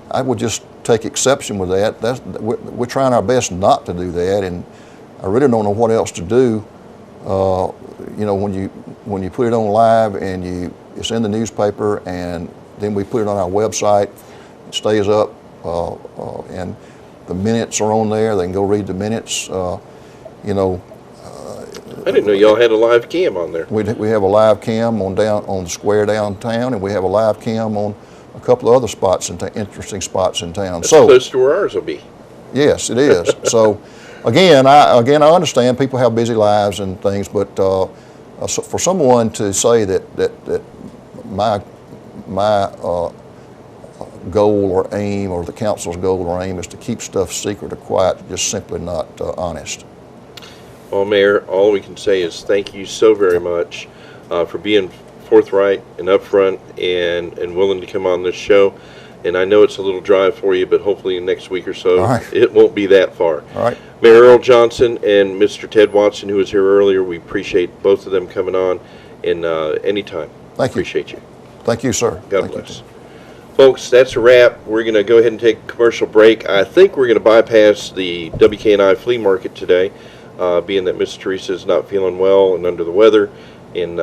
I would just take exception with that. We're trying our best not to do that, and I really don't know what else to do. When you put it on live and it's in the newspaper, and then we put it on our website, it stays up, and the minutes are on there. They can go read the minutes. I didn't know y'all had a live cam on there. We have a live cam on the square downtown, and we have a live cam on a couple of other spots interesting spots in town. That's close to where ours will be. Yes, it is. So again, I understand people have busy lives and things, but so for someone to say that my goal or aim, or the council's goal or aim, is to keep stuff secret or quiet, just simply not honest. Well, Mayor, all we can say is thank you so very much for being forthright and upfront and willing to come on this show. And I know it's a little drive for you, but hopefully in the next week or so, All right. it won't be that far. All right. Mayor Earl Johnson and Mr. Ted Watson, who was here earlier, we appreciate both of them coming on. And anytime. Thank you. Appreciate you. Thank you, sir. God Thank you, bless. Folks, that's a wrap. We're going to go ahead and take a commercial break. I think we're going to bypass the WKNI flea market today, being that Miss Teresa is not feeling well and under the weather, and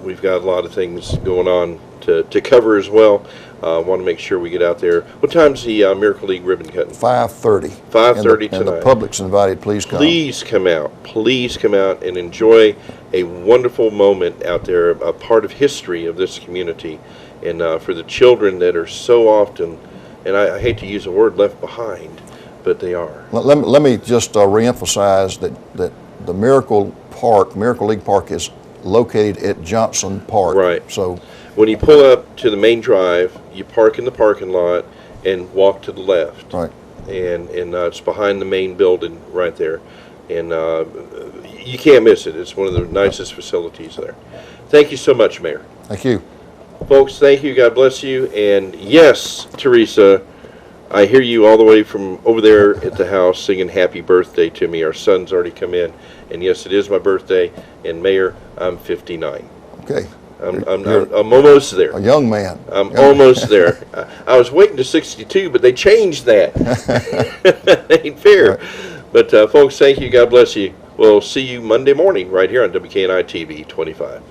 we've got a lot of things going on to cover as well. Want to make sure we get out there. What time's the Miracle League ribbon cutting? 5:30. 5:30 And the tonight. public's invited. Please come. Please come out. Please come out and enjoy a wonderful moment out there, a part of history of this community. And for the children that are so often, and I hate to use the word left behind, but they are. Let me just reemphasize that the Miracle League Park is located at Johnson Park. Right. So When you pull up to the main drive, you park in the parking lot and walk to the left. right. And it's behind the main building right there. And you can't miss it. It's one of the nicest facilities there. Thank you so much, Mayor. Thank you. Folks, thank you. God bless you. And yes, Teresa, I hear you all the way from over there at the house singing happy birthday to me. Our son's already come in. And yes, it is my birthday. And Mayor, I'm 59. Okay. I'm almost there. A young man. I'm almost there. I was waiting to 62, but they changed that. Ain't fair. Right. But folks, thank you. God bless you. We'll see you Monday morning right here on WKNI TV 25.